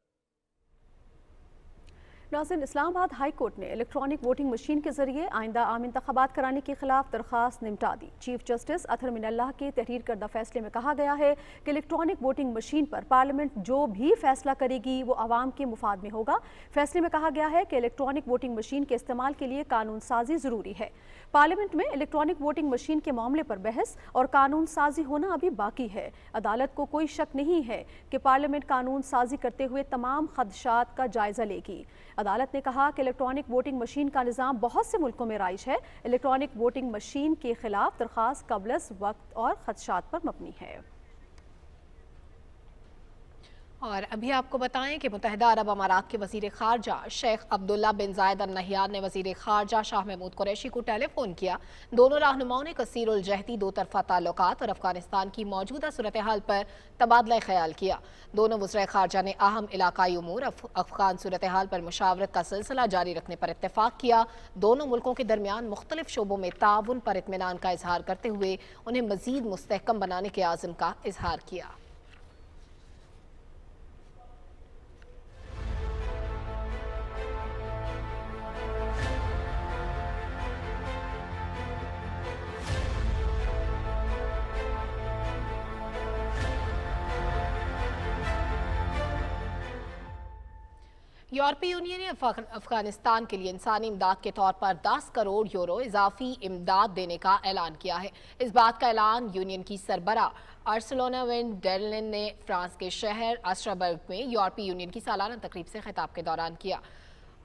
Speaker 3: नाज़रीन, इस्लामाबाद हाई कोर्ट ने इलेक्ट्रॉनिक वोटिंग मशीन के जरिए आइंदा आम इंतखाबात कराने के खिलाफ दरख्वास्त निपटा दी। चीफ जस्टिस अतहर मिनल्लाह के तहरीर करदा फैसले में कहा गया है कि इलेक्ट्रॉनिक वोटिंग मशीन पर पार्लियामेंट जो भी फैसला करेगी वो आवाम के मुफाद में होगा। फैसले में कहा गया है कि इलेक्ट्रॉनिक वोटिंग मशीन के इस्तेमाल के लिए कानून साजी ज़रूरी है। पार्लियामेंट में इलेक्ट्रॉनिक वोटिंग मशीन के मामले पर बहस और कानून साजी होना अभी बाकी है। अदालत को कोई शक नहीं है कि पार्लियामेंट कानून साजी करते हुए तमाम खदशात का जायजा लेगी। अदालत ने कहा कि इलेक्ट्रॉनिक वोटिंग मशीन का निज़ाम बहुत से मुल्कों में राइज है। इलेक्ट्रॉनिक वोटिंग मशीन के खिलाफ दरख्वास्त कबलस वक्त और खदशात पर मबनी है।
Speaker 2: और अभी आपको बताएं कि मुत्तहिदा अरब अमारात के वज़ीर ख़ारजा शेख अब्दुल्ला बिन ज़ायद अल नहयान ने वज़ीर ख़ारजा शाह महमूद कुरैशी को टेलीफोन किया। दोनों रहनुमाओं ने कसीर उल जहती दो तरफ़ा ताल्लुकात और अफ़गानिस्तान की मौजूदा सूरत हाल पर तबादला ख्याल किया। दोनों वज़ीर ख़ारजा ने अहम इलाकाई उमूर अफ़गान सूरत हाल पर मुशावरत का सिलसिला जारी रखने पर इत्तेफाक किया। दोनों मुल्कों के दरमियान मुख्तलिफ शोबों में ताउन पर इत्मीनान का इजहार करते हुए उन्हें मज़ीद मुस्तहकम बनाने के आज़म का इजहार किया। यूरोपीय यूनियन ने अफगानिस्तान के लिए इंसानी इमदाद के तौर पर 10 करोड़ यूरो इजाफी इमदाद देने का ऐलान किया है। इस बात का ऐलान यूनियन की सरबरा अर्सुला वैन डेर लेyen ने फ्रांस के शहर अस्ट्राबर्ग में यूरोपीय यूनियन की सालाना तकरीब से खिताब के दौरान किया।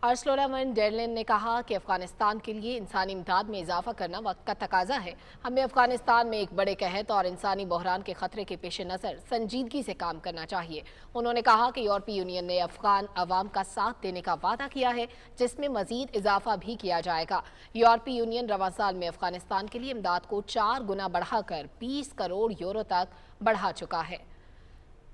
Speaker 2: अर्सुला वैन डेर लेyen ने कहा कि अफगानिस्तान के लिए इंसानी इमदाद में इजाफा करना वक्त का तकाजा है। हमें अफगानिस्तान में एक बड़े कहत और इंसानी बहरान के खतरे के पेश नज़र संजीदगी से काम करना चाहिए। उन्होंने कहा कि यूरोपीय यूनियन ने अफगान अवाम का साथ देने का वादा किया है, जिसमें मजीद इजाफा भी किया जाएगा। यूरोपीय यूनियन रवां साल में अफगानिस्तान के लिए इमदाद को 4 गुना बढ़ाकर 20 करोड़ यूरो तक बढ़ा चुका है।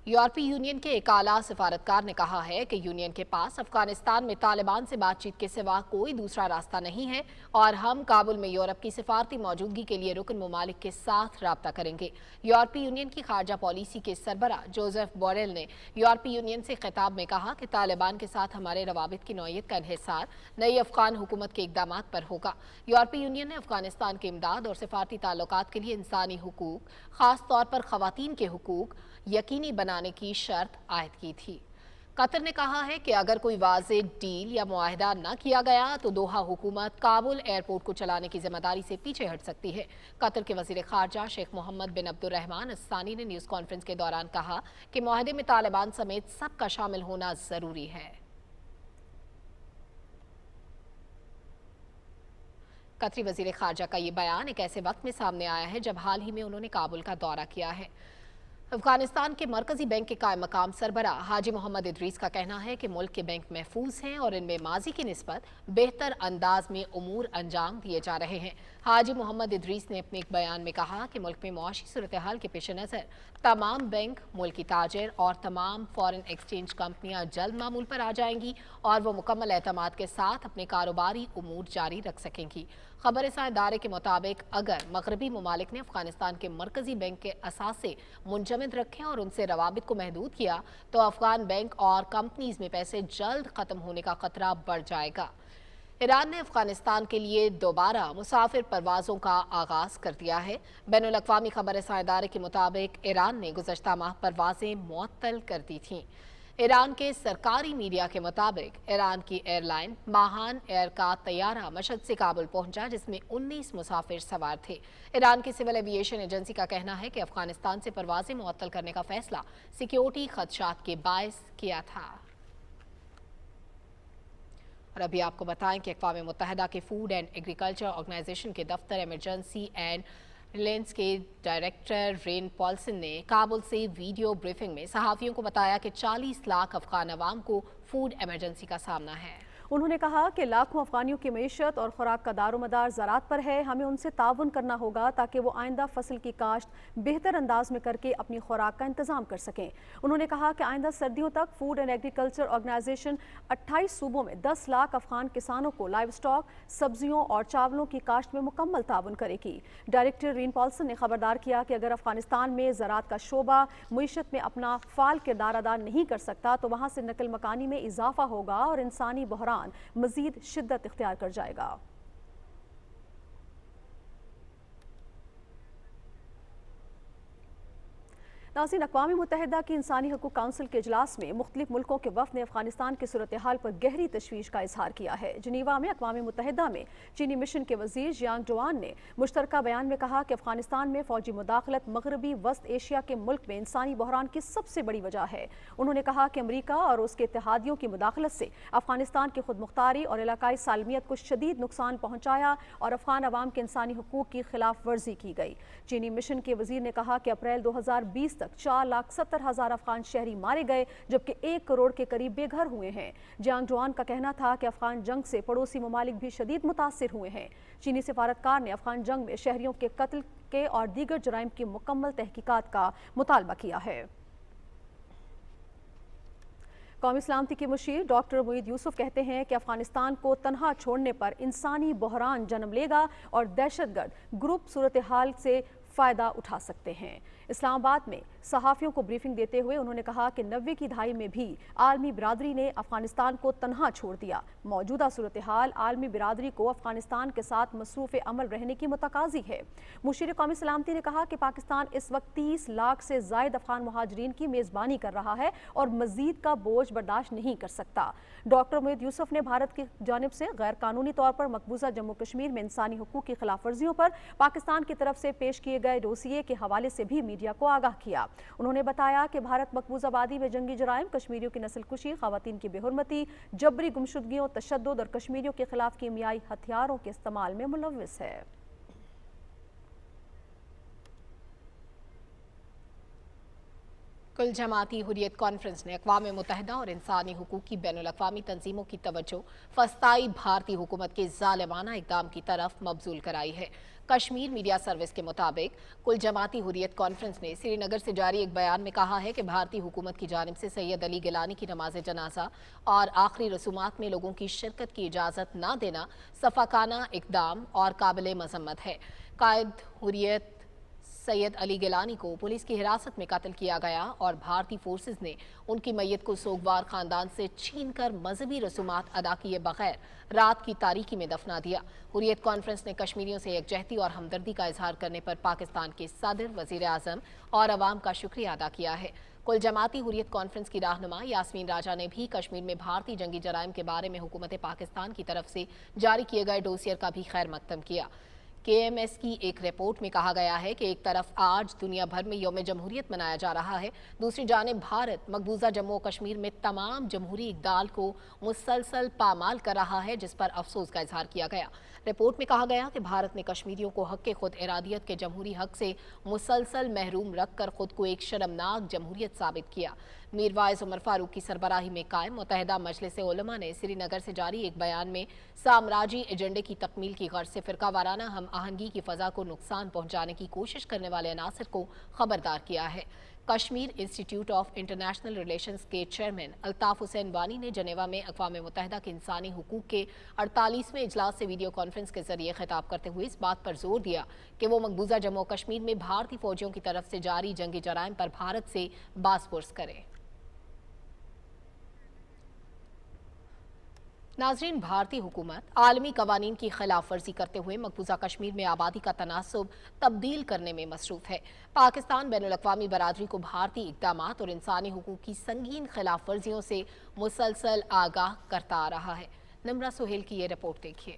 Speaker 2: यूरोपीय यूनियन के एक आला सिफारतकार ने कहा है कि यूनियन के पास अफगानिस्तान में तालिबान से बातचीत के सिवा कोई दूसरा रास्ता नहीं है और हम काबुल में यूरोप की सिफारती मौजूदगी के लिए रुकन ममालिक के साथ राब्ता करेंगे। यूरोपीय यूनियन की खारजा पॉलिसी के सरबरा जोसेफ बोरेल ने यूरोपीय यूनियन से खिताब में कहा कि तालिबान के साथ हमारे रवाबित की नौयत का इन्हिसार नई अफगान हुकूमत के इकदाम पर होगा। यूरोपीय यूनियन ने अफगानिस्तान के इमदाद और सिफारती ताल्लुकात के लिए इंसानी हुकूक, खास तौर पर खवातीन के हुकूक यकीनी बनाने की शर्त आयद की थी। कतर ने कहा है कि अगर कोई वाज़ेह डील या मुआहदा न किया गया तो दोहा हुकूमत काबुल एयरपोर्ट को चलाने की जिम्मेदारी से पीछे हट सकती है। कतर के वज़ीर ख़ारजा शेख मोहम्मद बिन अब्दुर्रहमान अस्सानी ने न्यूज़ कॉन्फ्रेंस के दौरान कहा कि मुआहदे में तालिबान समेत सबका शामिल होना ज़रूरी है। कतरी वज़ीर ख़ारजा का ये बयान एक ऐसे वक्त में सामने आया है जब हाल ही में उन्होंने काबुल का दौरा किया है। अफगानिस्तान के मरकजी बैंक के कायम मकाम सरबरा हाजी मोहम्मद इदरीस का कहना है कि मुल्क के बैंक महफूज हैं और इनमें माजी की निस्बत बेहतर अंदाज में उमूर अंजाम दिए जा रहे हैं। हाजी मोहम्मद इदरीस ने अपने एक बयान में कहा कि मुल्क में मुआशी सूरत हाल के पेश नज़र तमाम बैंक, मुल्की ताजर और तमाम फॉरेन एक्सचेंज कंपनियां जल्द मामूल पर आ जाएंगी और वो मुकम्मल एतमाद के साथ अपने कारोबारी उमूर जारी रख सकेंगी। खबर-ए-सां इदारे के मुताबिक अगर मगरबी ममालिक ने अफगानिस्तान के मरकजी बैंक के असासे मुंजमद रखे और उनसे रवाबित को महदूद किया तो अफगान बैंक और कंपनीज में पैसे जल्द खत्म होने का खतरा बढ़ जाएगा। ईरान ने अफगानिस्तान के लिए दोबारा मुसाफिर परवाज़ों का आगाज़ कर दिया है। बैनुल-अक़वामी खबर-ए-सां इदारे के मुताबिक ईरान ने गुज़श्ता माह परवाज़ें मुअत्तल कर दी थीं। ईरान के सरकारी मीडिया के मुताबिक ईरान की एयरलाइन माहान एयर का तैयारा मशहद से काबुल पहुंचा जिसमें 19 मुसाफिर सवार थे। ईरान की सिविल एविएशन एजेंसी का कहना है कि अफगानिस्तान से परवाज़ें मुअत्तल करने का फैसला सिक्योरिटी खदशात के बायस किया था। और अभी आपको बताएं कि अक़वाम मुत्तहिदा के फूड एंड एग्रीकल्चर ऑर्गेनाइजेशन के दफ्तर इमरजेंसी एंड रिलायंस के डायरेक्टर रेन पॉल्सन ने काबुल से वीडियो ब्रीफिंग में सहाफ़ियों को बताया कि 40 लाख अफगान अवाम को फूड इमरजेंसी का सामना है।
Speaker 3: उन्होंने कहा कि लाखों अफगानियों की मईशत और खुराक का दारोमदार ज़राअत पर है। हमें उनसे ताउन करना होगा ताकि वो आइंदा फसल की काश्त बेहतर अंदाज में करके अपनी खुराक का इंतज़ाम कर सकें। उन्होंने कहा कि आइंदा सर्दियों तक फूड एंड एग्रीकल्चर ऑर्गेनाइजेशन 28 सूबों में 10 लाख अफगान किसानों को लाइव स्टॉक, सब्जियों और चावलों की काश्त में मुकम्मल ताउन करेगी। डायरेक्टर रेन पॉल्सन ने खबरदार किया कि अगर अफगानिस्तान में ज़राअत का शोबा मईशत में अपना फ़ाल किरदार अदा नहीं कर सकता तो वहाँ से नकल मकानी में इजाफा होगा और इंसानी बहरान मजीद शिद्दत इख्तियार कर जाएगा। नाज़रीन, अक़वाम मुत्तहिदा की इंसानी हकूक़ काउंसिल के इजलास में मुख्तलिफ मुल्कों के वफ़द ने अफगानिस्तान की सूरत हाल पर गहरी तशवीश का इजहार किया है। जनीवा में अक़वाम मुत्तहिदा में चीनी मिशन के वज़ीर जियांग जोआन ने मुश्तरका बयान में कहा कि अफगानिस्तान में फ़ौजी मुदाखलत मगरबी वस्त एशिया के मुल्क में इंसानी बहरान की सबसे बड़ी वजह है। उन्होंने कहा कि अमरीका और उसके इत्तेहादियों की मुदाखलत से अफगानिस्तान की खुद मुख्तारी और इलाकाई सालमियत को शदीद नुकसान पहुँचाया और अफगान अवाम के इंसानी हकूक़ की खिलाफ वर्जी की गई। चीनी मिशन के वज़ीर ने कहा कि अप्रैल 2020 तक 4,70,000 अफगान शहरी मारे गए जबकि 1 करोड़ के करीब बेघर हुए हैं। जियांग जोआन का कहना था कि अफगान जंग से पड़ोसी ममालिक भी शदीद मुतासिर हुए हैं। चीनी सिफारतकार ने अफगान जंग में शहरियों के कत्ल के और दीगर जराइम की मुकम्मल तहकीकात का मुतालबा किया है। कौमी सलामती के मुशीर डॉक्टर मोईद यूसुफ कहते हैं कि अफगानिस्तान को तनहा छोड़ने पर इंसानी बहरान जन्म लेगा और दहशतगर्द ग्रुप सूरत हाल से फ़ायदा उठा सकते हैं। इस्लामाबाद में सहाफ़ियों को ब्रीफिंग देते हुए उन्होंने कहा कि 90 की दहाई में भी आलमी बिरादरी ने अफगानिस्तान को तनहा छोड़ दिया। मौजूदा सूरत हाल आलमी बिरादरी को अफगानिस्तान के साथ मसरूफ़ अमल रहने की मुतकाज़ी है। मुशीर कौमी सलामती ने कहा कि पाकिस्तान इस वक्त 30 लाख से ज़ायद अफगान मुहाजिरीन की मेज़बानी कर रहा है और मज़ीद का बोझ बर्दाश्त नहीं कर सकता। डॉक्टर मोईद यूसुफ ने भारत की जानिब से गैर कानूनी तौर पर मकबूजा जम्मू कश्मीर में इंसानी हकूक़ की खिलाफ वर्जियों पर पाकिस्तान की तरफ से पेश किए गए डोसिये के हवाले से भी मीडिया को आगाह किया। उन्होंने बताया कि भारत मकबूजा आबादी में जंगी जराइम, कश्मीरियों की नस्ल कुशी, खवातीन की बेहुरमती, जबरी गुमशुदगियों, तशद्दुद और कश्मीरियों के खिलाफ कीमियाई हथियारों के इस्तेमाल में मुलव्विस है।
Speaker 2: कुल जमाती हुर्रियत कॉन्फ्रेंस ने अक़वाम मुत्तहिदा और इंसानी हकूक़ की बैनुल-अक़वामी तंजीमों की तवज्जो फस्ताई भारतीय हुकूमत के ज़ालिमाना इक़दाम की तरफ मबज़ूल कराई है। कश्मीर मीडिया सर्विस के मुताबिक कुल जमाती हुर्रियत कॉन्फ्रेंस ने श्रीनगर से जारी एक बयान में कहा है कि भारतीय हुकूमत की जानिब से सैयद अली गिलानी की नमाज जनाजा और आखिरी रसूमात में लोगों की शिरकत की इजाज़त न देना सफ़ाकाना इक़दाम और काबिल मज़म्मत है। कायद हुर्रियत सैयद अली गिलानी को पुलिस की हिरासत में कत्ल किया गया और भारतीय फोर्सेस ने उनकी मैयत को सोगवार खानदान से छीनकर मजहबी रसूमात अदा किए बगैर रात की तारीकी में दफना दिया। हुर्रियत कॉन्फ्रेंस ने कश्मीरियों से यकजहती और हमदर्दी का इजहार करने पर पाकिस्तान के सदर, वज़ीर आज़म और अवाम का शुक्रिया अदा किया है। कुल जमाती हुर्रियत कॉन्फ्रेंस की रहनुमा यास्मीन राजा ने भी कश्मीर में भारतीय जंगी जराइम के बारे में हुकूमत पाकिस्तान की तरफ से जारी किए गए डोसियर का भी खैर मकदम किया। KMS کی ایک رپورٹ میں کہا گیا ہے کہ ایک طرف آج دنیا بھر میں یوم جمہوریت منایا جا رہا ہے، دوسری جانب بھارت مقبوضہ جموں و کشمیر میں تمام جمہوری اقدال کو مسلسل پامال کر رہا ہے، جس پر افسوس کا اظہار کیا گیا۔ رپورٹ میں کہا گیا کہ بھارت نے کشمیریوں کو حق خود ارادیت کے جمہوری حق سے مسلسل محروم رکھ کر خود کو ایک شرمناک جمہوریت ثابت کیا۔ میر وائز عمر فاروق کی سربراہی میں قائم متحدہ مجلس علماء نے سری نگر سے جاری ایک بیان میں سامراجی ایجنڈے کی تکمیل کی غرض سے فرقہ وارانہ ہم آہنگی کی فضا کو نقصان پہنچانے کی کوشش کرنے والے عناصر کو خبردار کیا ہے۔ Kashmir institute of international relations کے چیئرمین الطاف حسین وانی نے جنیوا میں اقوام متحدہ کے انسانی حقوق کے 48ویں اجلاس سے ویڈیو کانفرنس کے ذریعے خطاب کرتے ہوئے اس بات پر زور دیا کہ وہ مقبوضہ جموں و کشمیر میں بھارتی فوجیوں کی طرف سے جاری جنگی جرائم پر بھارت سے باز پرس کرے۔ ناظرین، بھارتی حکومت عالمی قوانین کی خلاف ورزی کرتے ہوئے مقبوضہ کشمیر میں آبادی کا تناسب تبدیل کرنے میں مصروف ہے۔ پاکستان بین الاقوامی برادری کو بھارتی اقدامات اور انسانی حقوق کی سنگین خلاف ورزیوں سے مسلسل آگاہ کرتا آ رہا ہے۔ نمرہ سہیل کی یہ رپورٹ دیکھیے۔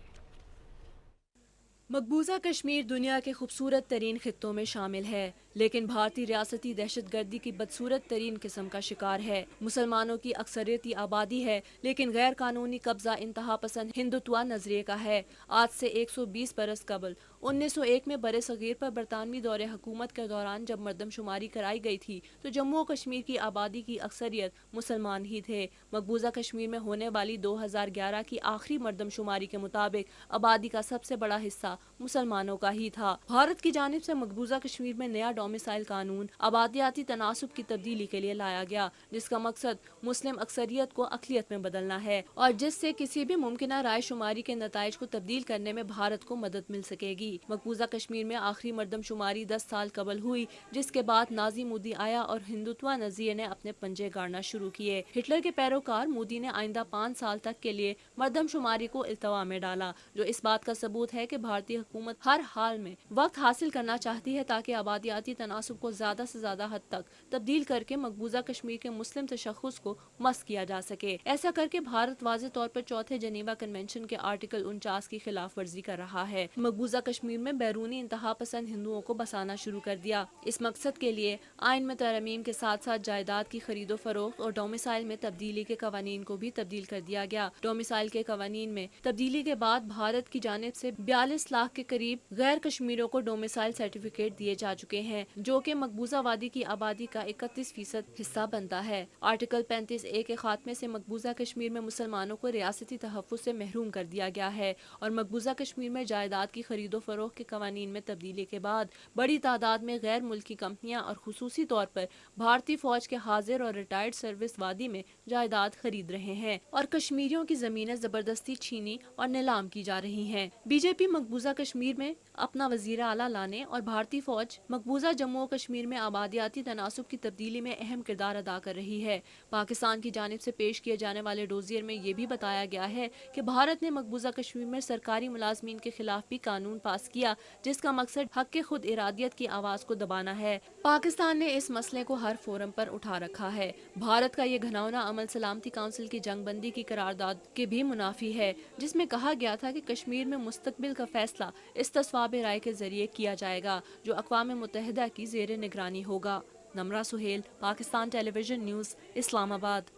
Speaker 13: مقبوضہ کشمیر دنیا کے خوبصورت ترین خطوں میں شامل ہے، لیکن بھارتی ریاستی دہشت گردی کی بدصورت ترین قسم کا شکار ہے۔ مسلمانوں کی اکثریتی آبادی ہے، لیکن غیر قانونی قبضہ انتہا پسند ہندوتوا نظریے کا ہے۔ آج سے 120 برس قبل 1901 میں برِ صغیر پر برطانوی دور حکومت کے دوران جب مردم شماری کرائی گئی تھی تو جموں و کشمیر کی آبادی کی اکثریت مسلمان ہی تھے۔ مقبوضہ کشمیر میں ہونے والی 2011 کی آخری مردم شماری کے مطابق آبادی کا سب سے بڑا حصہ مسلمانوں کا ہی تھا۔ بھارت کی جانب سے مقبوضہ کشمیر میں نیا ڈومیسائل قانون آبادیاتی تناسب کی تبدیلی کے لیے لایا گیا، جس کا مقصد مسلم اکثریت کو اقلیت میں بدلنا ہے اور جس سے کسی بھی ممکنہ رائے شماری کے نتائج کو تبدیل کرنے میں بھارت کو مدد مل سکے گی۔ مقبوضہ کشمیر میں آخری مردم شماری 10 سال قبل ہوئی، جس کے بعد نازی مودی آیا اور ہندوتوا نظریے نے اپنے پنجے گاڑنا شروع کیے۔ ہٹلر کے پیروکار مودی نے آئندہ 5 سال تک کے لیے مردم شماری کو التوا میں ڈالا، جو اس بات کا ثبوت ہے کہ بھارتی حکومت ہر حال میں وقت حاصل کرنا چاہتی ہے تاکہ آبادیاتی تناسب کو زیادہ سے زیادہ حد تک تبدیل کر کے مقبوضہ کشمیر کے مسلم تشخص کو مس کیا جا سکے۔ ایسا کر کے بھارت واضح طور پر چوتھے جنیوا کنونشن کے آرٹیکل 49 کی خلاف ورزی کر رہا ہے۔ مقبوضہ کشمیر میں بیرونی انتہا پسند ہندوؤں کو بسانا شروع کر دیا۔ اس مقصد کے لیے آئین میں ترمیم کے ساتھ ساتھ جائیداد کی خرید و فروخت اور ڈومیسائل میں تبدیلی کے قوانین کو بھی تبدیل کر دیا گیا۔ ڈومیسائل کے قوانین میں تبدیلی کے بعد بھارت کی جانب سے 42 لاکھ کے قریب غیر کشمیریوں کو ڈومیسائل سرٹیفکیٹ دیے جا چکے ہیں، جو کہ مقبوضہ وادی کی آبادی کا 31% حصہ بنتا ہے۔ آرٹیکل 35A کے خاتمے سے مقبوضہ کشمیر میں مسلمانوں کو ریاستی تحفظ سے محروم کر دیا گیا ہے اور مقبوضہ کشمیر میں جائیداد کی خرید و فروخت کے قوانین میں تبدیلی کے بعد بڑی تعداد میں غیر ملکی کمپنیاں اور خصوصی طور پر بھارتی فوج کے حاضر اور ریٹائرڈ سروس وادی میں جائیداد خرید رہے ہیں اور کشمیریوں کی زمینیں زبردستی چھینی اور نیلام کی جا رہی ہیں۔ بی جے پی مقبوضہ کشمیر میں اپنا وزیر اعلیٰ لانے اور بھارتی فوج مقبوضہ جموں و کشمیر میں آبادیاتی تناسب کی تبدیلی میں اہم کردار ادا کر رہی ہے۔ پاکستان کی جانب سے پیش کیے جانے والے ڈوزیر میں یہ بھی بتایا گیا ہے کہ بھارت نے مقبوضہ کشمیر میں سرکاری ملازمین کے خلاف بھی قانون پاس کیا، جس کا مقصد حق خود ارادیت کی آواز کو دبانا ہے۔ پاکستان نے اس مسئلے کو ہر فورم پر اٹھا رکھا ہے۔ بھارت کا یہ گھناؤنا عمل سلامتی کونسل کی جنگ بندی کی قرارداد کے بھی منافی ہے، جس میں کہا گیا تھا کہ کشمیر میں مستقبل کا فیصلہ اس تصواب رائے کے ذریعے کیا جائے گا جو اقوام متحدہ کی زیر نگرانی ہوگا۔ نمرہ سہیل، پاکستان ٹیلی ویژن نیوز، اسلام آباد۔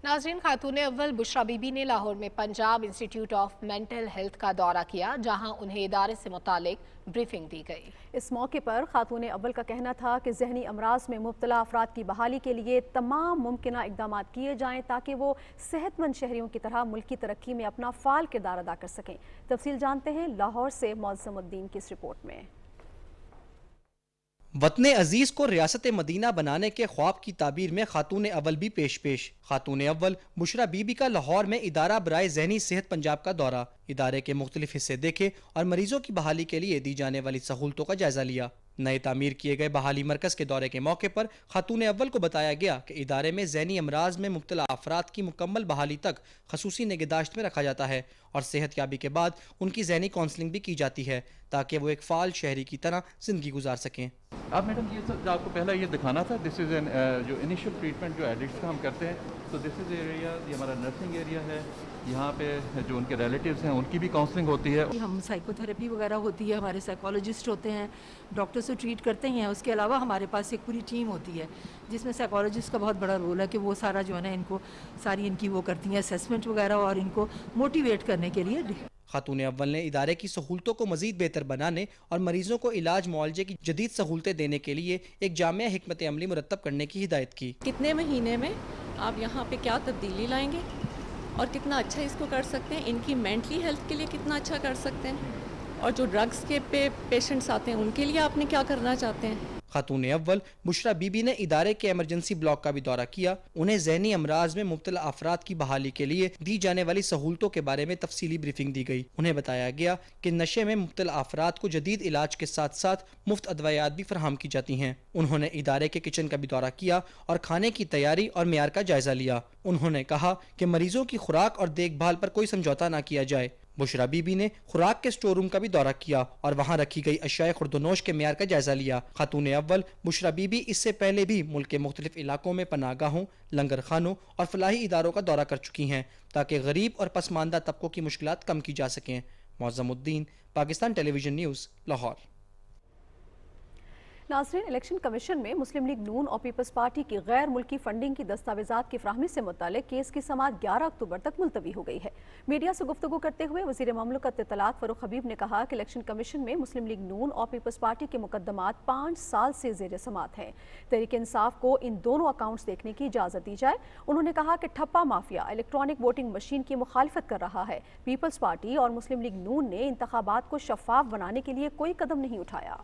Speaker 2: ناظرین، خاتون اول بشرا بی بی نے لاہور میں Punjab institute of mental health کا دورہ کیا، جہاں انہیں ادارے سے متعلق بریفنگ دی گئی۔
Speaker 3: اس موقع پر خاتون اول کا کہنا تھا کہ ذہنی امراض میں مبتلا افراد کی بحالی کے لیے تمام ممکنہ اقدامات کیے جائیں تاکہ وہ صحت مند شہریوں کی طرح ملکی ترقی میں اپنا فعال کردار ادا کر سکیں۔ تفصیل جانتے ہیں لاہور سے معظم الدین کی اس رپورٹ میں۔
Speaker 14: وطن عزیز کو ریاست مدینہ بنانے کے خواب کی تعبیر میں خاتون اول بھی پیش خاتون اول بشرا بی بی کا لاہور میں ادارہ برائے ذہنی صحت پنجاب کا دورہ، ادارے کے مختلف حصے دیکھے اور مریضوں کی بحالی کے لیے دی جانے والی سہولتوں کا جائزہ لیا۔ نئے تعمیر کیے گئے بحالی مرکز کے دورے کے موقع پر خاتون اول کو بتایا گیا کہ ادارے میں ذہنی امراض میں مبتلا افراد کی مکمل بحالی تک خصوصی نگہداشت میں رکھا جاتا ہے اور صحت یابی کے بعد ان کی ذہنی کونسلنگ بھی کی جاتی ہے تاکہ وہ ایک فعال شہری کی طرح زندگی گزار سکیں۔
Speaker 15: اب میڈم یہ سب آپ کو پہلا یہ دکھانا تھا، دس از این جو انیشیل ٹریٹمنٹ جو ایڈکٹس کا ہم کرتے ہیں، تو دس از ایریا، یہ ہمارا نرسنگ ایریا ہے، یہاں پہ جو ان کے ریلیٹیوز ہیں ان کی بھی کاؤنسلنگ ہوتی ہے۔
Speaker 16: ہم سائیکو تھراپی وغیرہ ہوتی ہے، ہمارے سائیکالوجسٹ ہوتے ہیں، ڈاکٹر سے ٹریٹ کرتے ہیں، اس کے علاوہ ہمارے پاس ایک پوری ٹیم ہوتی ہے جس میں سائیکالوجسٹ کا بہت بڑا رول ہے کہ وہ سارا جو ہے نا ان کو ساری ان کی وہ کرتی ہیں اسیسمنٹ وغیرہ اور ان کو موٹیویٹ کرنے کے لیے۔
Speaker 14: خاتون اول نے ادارے کی سہولتوں کو مزید بہتر بنانے اور مریضوں کو علاج معالجے کی جدید سہولتیں دینے کے لیے ایک جامع حکمت عملی مرتب کرنے کی ہدایت کی۔
Speaker 17: کتنے مہینے میں آپ یہاں پہ کیا تبدیلی لائیں گے اور کتنا اچھا اس کو کر سکتے ہیں، ان کی مینٹلی ہیلتھ کے لیے کتنا اچھا کر سکتے ہیں، اور جو ڈرگز کے پیشنٹس آتے ہیں ان کے لیے آپ نے کیا کرنا چاہتے ہیں۔
Speaker 14: خاتون اول بشرا بی بی نے ادارے کے ایمرجنسی بلاک کا بھی دورہ کیا، انہیں ذہنی امراض میں مبتلا افراد کی بحالی کے لیے دی جانے والی سہولتوں کے بارے میں تفصیلی بریفنگ دی گئی۔ انہیں بتایا گیا کہ نشے میں مبتلا افراد کو جدید علاج کے ساتھ ساتھ مفت ادویات بھی فراہم کی جاتی ہیں۔ انہوں نے ادارے کے کچن کا بھی دورہ کیا اور کھانے کی تیاری اور معیار کا جائزہ لیا۔ انہوں نے کہا کہ مریضوں کی خوراک اور دیکھ بھال پر کوئی سمجھوتا نہ کیا جائے۔ بشرا بی بی نے خوراک کے سٹور روم کا بھی دورہ کیا اور وہاں رکھی گئی اشیاء خورد و نوش کے معیار کا جائزہ لیا۔ خاتون اول بشرا بی بی اس سے پہلے بھی ملک کے مختلف علاقوں میں پناہ گاہوں، لنگر خانوں اور فلاحی اداروں کا دورہ کر چکی ہیں تاکہ غریب اور پسماندہ طبقوں کی مشکلات کم کی جا سکیں۔ معظم الدین، پاکستان ٹیلی ویژن نیوز، لاہور۔
Speaker 3: ناظرین، الیکشن کمیشن میں مسلم لیگ نون اور پیپلز پارٹی کی غیر ملکی فنڈنگ کی دستاویزات کی فراہمی سے متعلق کیس کی سماعت 11 اکتوبر تک ملتوی ہو گئی ہے۔ میڈیا سے گفتگو کرتے ہوئے وزیر مملکت اطلاعات فاروق حبیب نے کہا کہ الیکشن کمیشن میں مسلم لیگ نون اور پیپلز پارٹی کے مقدمات 5 سال سے زیر سماعت ہیں۔ تحریک انصاف کو ان دونوں اکاؤنٹس دیکھنے کی اجازت دی جائے۔ انہوں نے کہا کہ ٹھپا مافیا الیکٹرانک ووٹنگ مشین کی مخالفت کر رہا ہے۔ پیپلز پارٹی اور مسلم لیگ نون نے انتخابات کو شفاف بنانے کے لیے کوئی قدم نہیں اٹھایا۔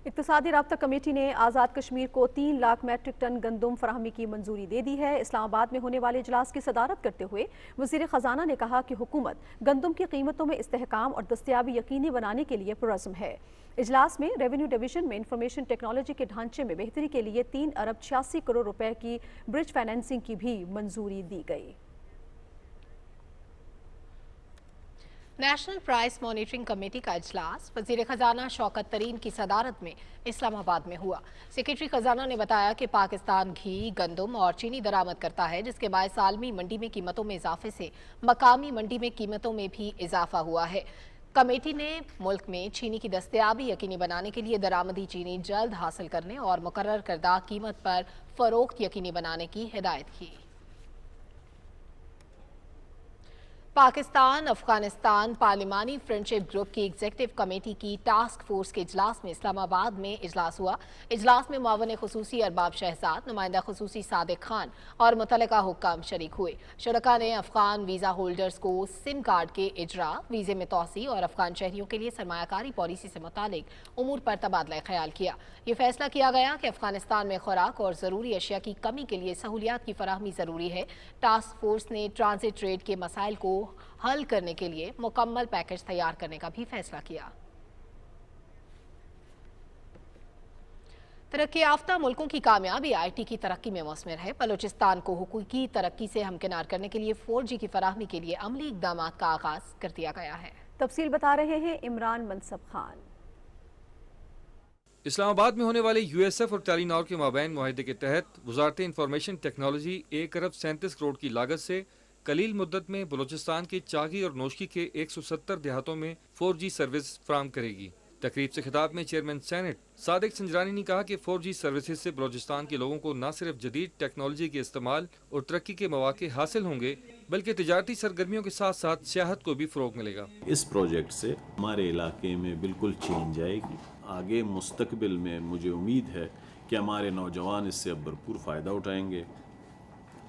Speaker 3: اقتصادی رابطہ کمیٹی نے آزاد کشمیر کو 3 لاکھ میٹرک ٹن گندم فراہمی کی منظوری دے دی ہے۔ اسلام آباد میں ہونے والے اجلاس کی صدارت کرتے ہوئے وزیر خزانہ نے کہا کہ حکومت گندم کی قیمتوں میں استحکام اور دستیابی یقینی بنانے کے لیے پرعزم ہے۔ اجلاس میں ریونیو ڈویژن میں انفارمیشن ٹیکنالوجی کے ڈھانچے میں بہتری کے لیے 3 ارب 86 کروڑ روپے کی برج فائنینسنگ کی بھی منظوری دی گئی۔
Speaker 2: نیشنل پرائس مانیٹرنگ کمیٹی کا اجلاس وزیر خزانہ شوکت ترین کی صدارت میں اسلام آباد میں ہوا۔ سیکریٹری خزانہ نے بتایا کہ پاکستان گھی، گندم اور چینی درآمد کرتا ہے، جس کے باعث عالمی منڈی میں قیمتوں میں اضافے سے مقامی منڈی میں قیمتوں میں بھی اضافہ ہوا ہے۔ کمیٹی نے ملک میں چینی کی دستیابی یقینی بنانے کے لیے درآمدی چینی جلد حاصل کرنے اور مقرر کردہ قیمت پر فروخت یقینی بنانے کی ہدایت کی۔ پاکستان افغانستان پارلیمانی فرینڈشپ گروپ کی ایگزیکٹو کمیٹی کی ٹاسک فورس کے اجلاس میں اسلام آباد میں اجلاس ہوا۔ اجلاس میں معاون خصوصی ارباب شہزاد، نمائندہ خصوصی صادق خان اور متعلقہ حکام شریک ہوئے۔ شرکاء نے افغان ویزا ہولڈرز کو سم کارڈ کے اجراء، ویزے میں توسیع اور افغان شہریوں کے لیے سرمایہ کاری پالیسی سے متعلق امور پر تبادلہ خیال کیا۔ یہ فیصلہ کیا گیا کہ افغانستان میں خوراک اور ضروری اشیاء کی کمی کے لیے سہولیات کی فراہمی ضروری ہے۔ ٹاسک فورس نے ٹرانزٹ ٹریڈ کے مسائل کو حل کرنے کے لیے مکمل پیکج تیار کرنے کا بھی فیصلہ کیا۔ ترقی یافتہ ملکوں کی کامیابی آئی ٹی کی ترقی میں مثمر ہے۔ بلوچستان کو حقوقی ترقی سے ہمکنار کرنے کے لیے 4G کی فراہمی کے لیے عملی اقدامات کا آغاز کر دیا گیا ہے۔
Speaker 3: تفصیل بتا رہے ہیں عمران منصب خان۔
Speaker 18: اسلام آباد میں ہونے والے USF اور ٹیلی نار کے مابین معاہدے کے تحت وزارت انفارمیشن ٹیکنالوجی 1 ارب 37 کروڑ کی لاگت سے قلیل مدت میں بلوچستان کے چاگی اور نوشکی کے 170 دیہاتوں میں 4G سروس فراہم کرے گی۔ تقریب سے خطاب میں چیئرمین سینٹ صادق سنجرانی نے کہا کہ 4G سروسز سے بلوچستان کے لوگوں کو نہ صرف جدید ٹیکنالوجی کے استعمال اور ترقی کے مواقع حاصل ہوں گے بلکہ تجارتی سرگرمیوں کے ساتھ ساتھ سیاحت کو بھی فروغ ملے گا۔
Speaker 19: اس پروجیکٹ سے ہمارے علاقے میں بالکل چینج آئے گی۔ آگے مستقبل میں مجھے امید ہے کہ ہمارے نوجوان اس سے اب بھرپور فائدہ اٹھائیں گے،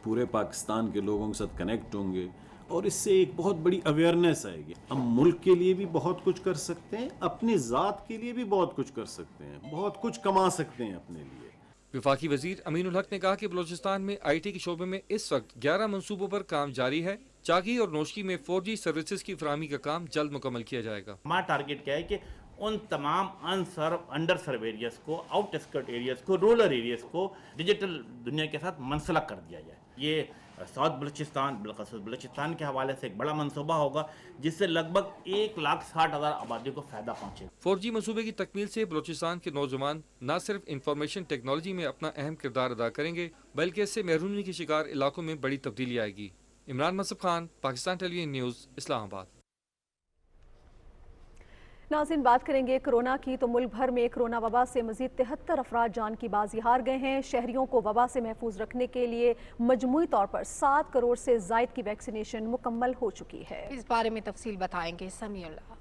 Speaker 19: پورے پاکستان کے لوگوں کے ساتھ کنیکٹ ہوں گے اور اس سے ایک بہت بڑی اویئرنیس آئے گی۔ ہم ملک کے لیے بھی بہت کچھ کر سکتے ہیں، اپنی ذات کے لیے بھی بہت کچھ کر سکتے ہیں، بہت کچھ کما سکتے ہیں اپنے لیے۔
Speaker 18: وفاقی وزیر امین الحق نے کہا کہ بلوچستان میں IT کے شعبے میں اس وقت 11 منصوبوں پر کام جاری ہے۔ چاگی اور نوشکی میں 4G سروسز کی فراہمی کا کام جلد مکمل کیا جائے گا۔
Speaker 20: ہمارا ٹارگیٹ کیا ہے کہ ان تمام انڈر سرو ایریاز کو، آؤٹ اسکرٹ ایریاز کو، رورل ایریاز کو ڈیجیٹل دنیا کے ساتھ منسلک کر دیا جائے۔ یہ साउथ बलूचिस्तान बिलखसूस बलूचिस्तान के हवाले से एक बड़ा मनसूबा होगा जिससे लगभग 1,60,000 आबादी को फ़ायदा पहुँचेगा।
Speaker 18: 4G मंसूबे की तकमील से बलूचिस्तान के नौजवान न सिर्फ इंफॉर्मेशन टेक्नोलॉजी में अपना अहम किरदार अदा करेंगे बल्कि इससे महरूमी के शिकार इलाकों में बड़ी तब्दीली आएगी। Imran मसब Khan, Pakistan television news, Islamabad.
Speaker 3: नाज़रीन, बात करेंगे कोरोना की तो मुल्क भर में कोरोना वबा से मजीद 73 अफराद जान की बाजी हार गए हैं। शहरियों को वबा से महफूज रखने के लिए मजमूई तौर पर 7 करोड़ से ज़ायद की वैक्सीनेशन मुकम्मल हो चुकी है।
Speaker 2: इस बारे में तफसील बताएंगे Samiullah.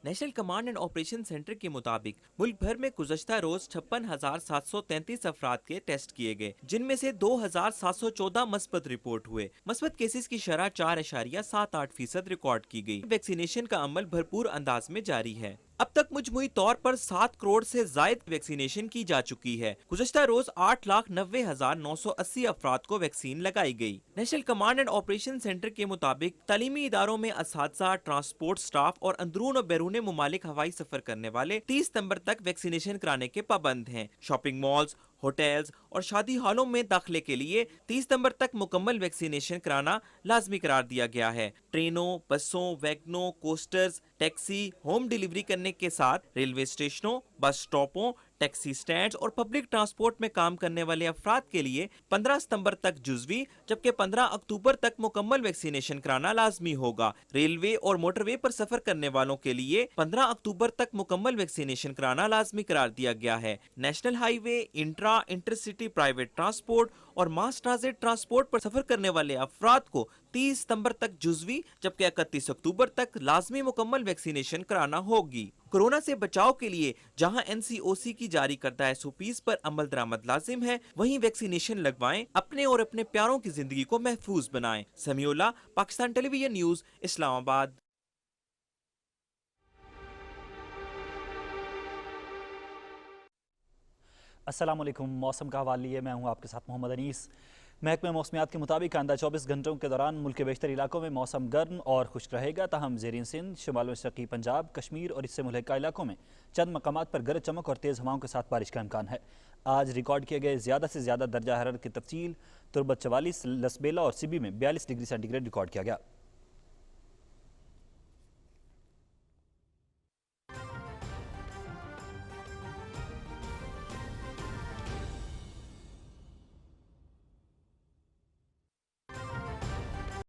Speaker 21: National command and operation centre के मुताबिक मुल्क भर में गुज़श्ता रोज 56,733 अफराद के टेस्ट किए गए, जिनमें से 2,714 मस्बत रिपोर्ट हुए। मस्बत केसेस की शरह 4.78% रिकॉर्ड की गई। वैक्सीनेशन का अमल भरपूर अंदाज में जारी है। अब तक मजमूई तौर पर 7 करोड़ से जायद वैक्सीनेशन की जा चुकी है। गुज़श्ता रोज 8,90,980 अफराद को वैक्सीन लगाई गई। National command and operation centre के मुताबिक तालीमी इदारों में असातिज़ा, ट्रांसपोर्ट स्टाफ और अंदरून और बैरून मुमालिक हवाई सफर करने वाले 30 सितंबर तक वैक्सीनेशन कराने के पाबंद हैं। शॉपिंग मॉल्स, होटल्स और शादी हॉलों में दाखिले के लिए 30 सितंबर तक मुकम्मल वैक्सीनेशन कराना लाजमी करार दिया गया है। ट्रेनों, बसों, वैगनों, कोस्टर्स, टैक्सी, होम डिलीवरी करने के साथ रेलवे स्टेशनों, बस स्टॉपों, टैक्सी स्टैंड्स और पब्लिक ट्रांसपोर्ट में काम करने वाले अफराद के लिए 15 सितंबर तक जुज़वी जबकि 15 अक्टूबर तक मुकम्मल वैक्सीनेशन कराना लाजमी होगा। रेलवे और मोटरवे पर सफर करने वालों के लिए 15 अक्टूबर तक मुकम्मल वैक्सीनेशन कराना लाजमी करार दिया गया है। National highway, intercity private transport और मास ट्रांजिट ट्रांसपोर्ट पर सफर करने वाले अफराद को 30 सितंबर तक जुज़वी जबकि 31 अक्टूबर तक लाजमी मुकम्मल वैक्सीनेशन कराना होगी। कोरोना से बचाव के लिए जहां NCOC की जारी करदा SOPs पर अमल दरामद लाजिम है, वहीं वैक्सीनेशन लगवाएं, अपने और अपने प्यारों की जिंदगी को महफूज बनाएं। Samiullah, Pakistan television news, Islamabad.
Speaker 22: अस्सलाम वालेकुम। मौसम का हवाला लिए मैं हूं आपके साथ मोहम्मद अनीस। महकमे मौसमियात के मुताबिक आइंदा 24 घंटों के दौरान मुल्क के बेशतर इलाकों में मौसम गर्म और खुश्क रहेगा। ताहम ज़ेरीन सिंध, शुमाल मशरक़ी पंजाब, कश्मीर और इससे मुल्हिका इलाकों में चंद मकामात पर गरज चमक और तेज़ हवाओं के साथ बारिश का इम्कान है। आज रिकॉर्ड किए गए ज़्यादा से ज़्यादा दर्जा हरारत की तफसील तुर्बत 44, लसबेला और सिबी में 42 डिग्री सेंटीग्रेड रिकॉर्ड किया गया।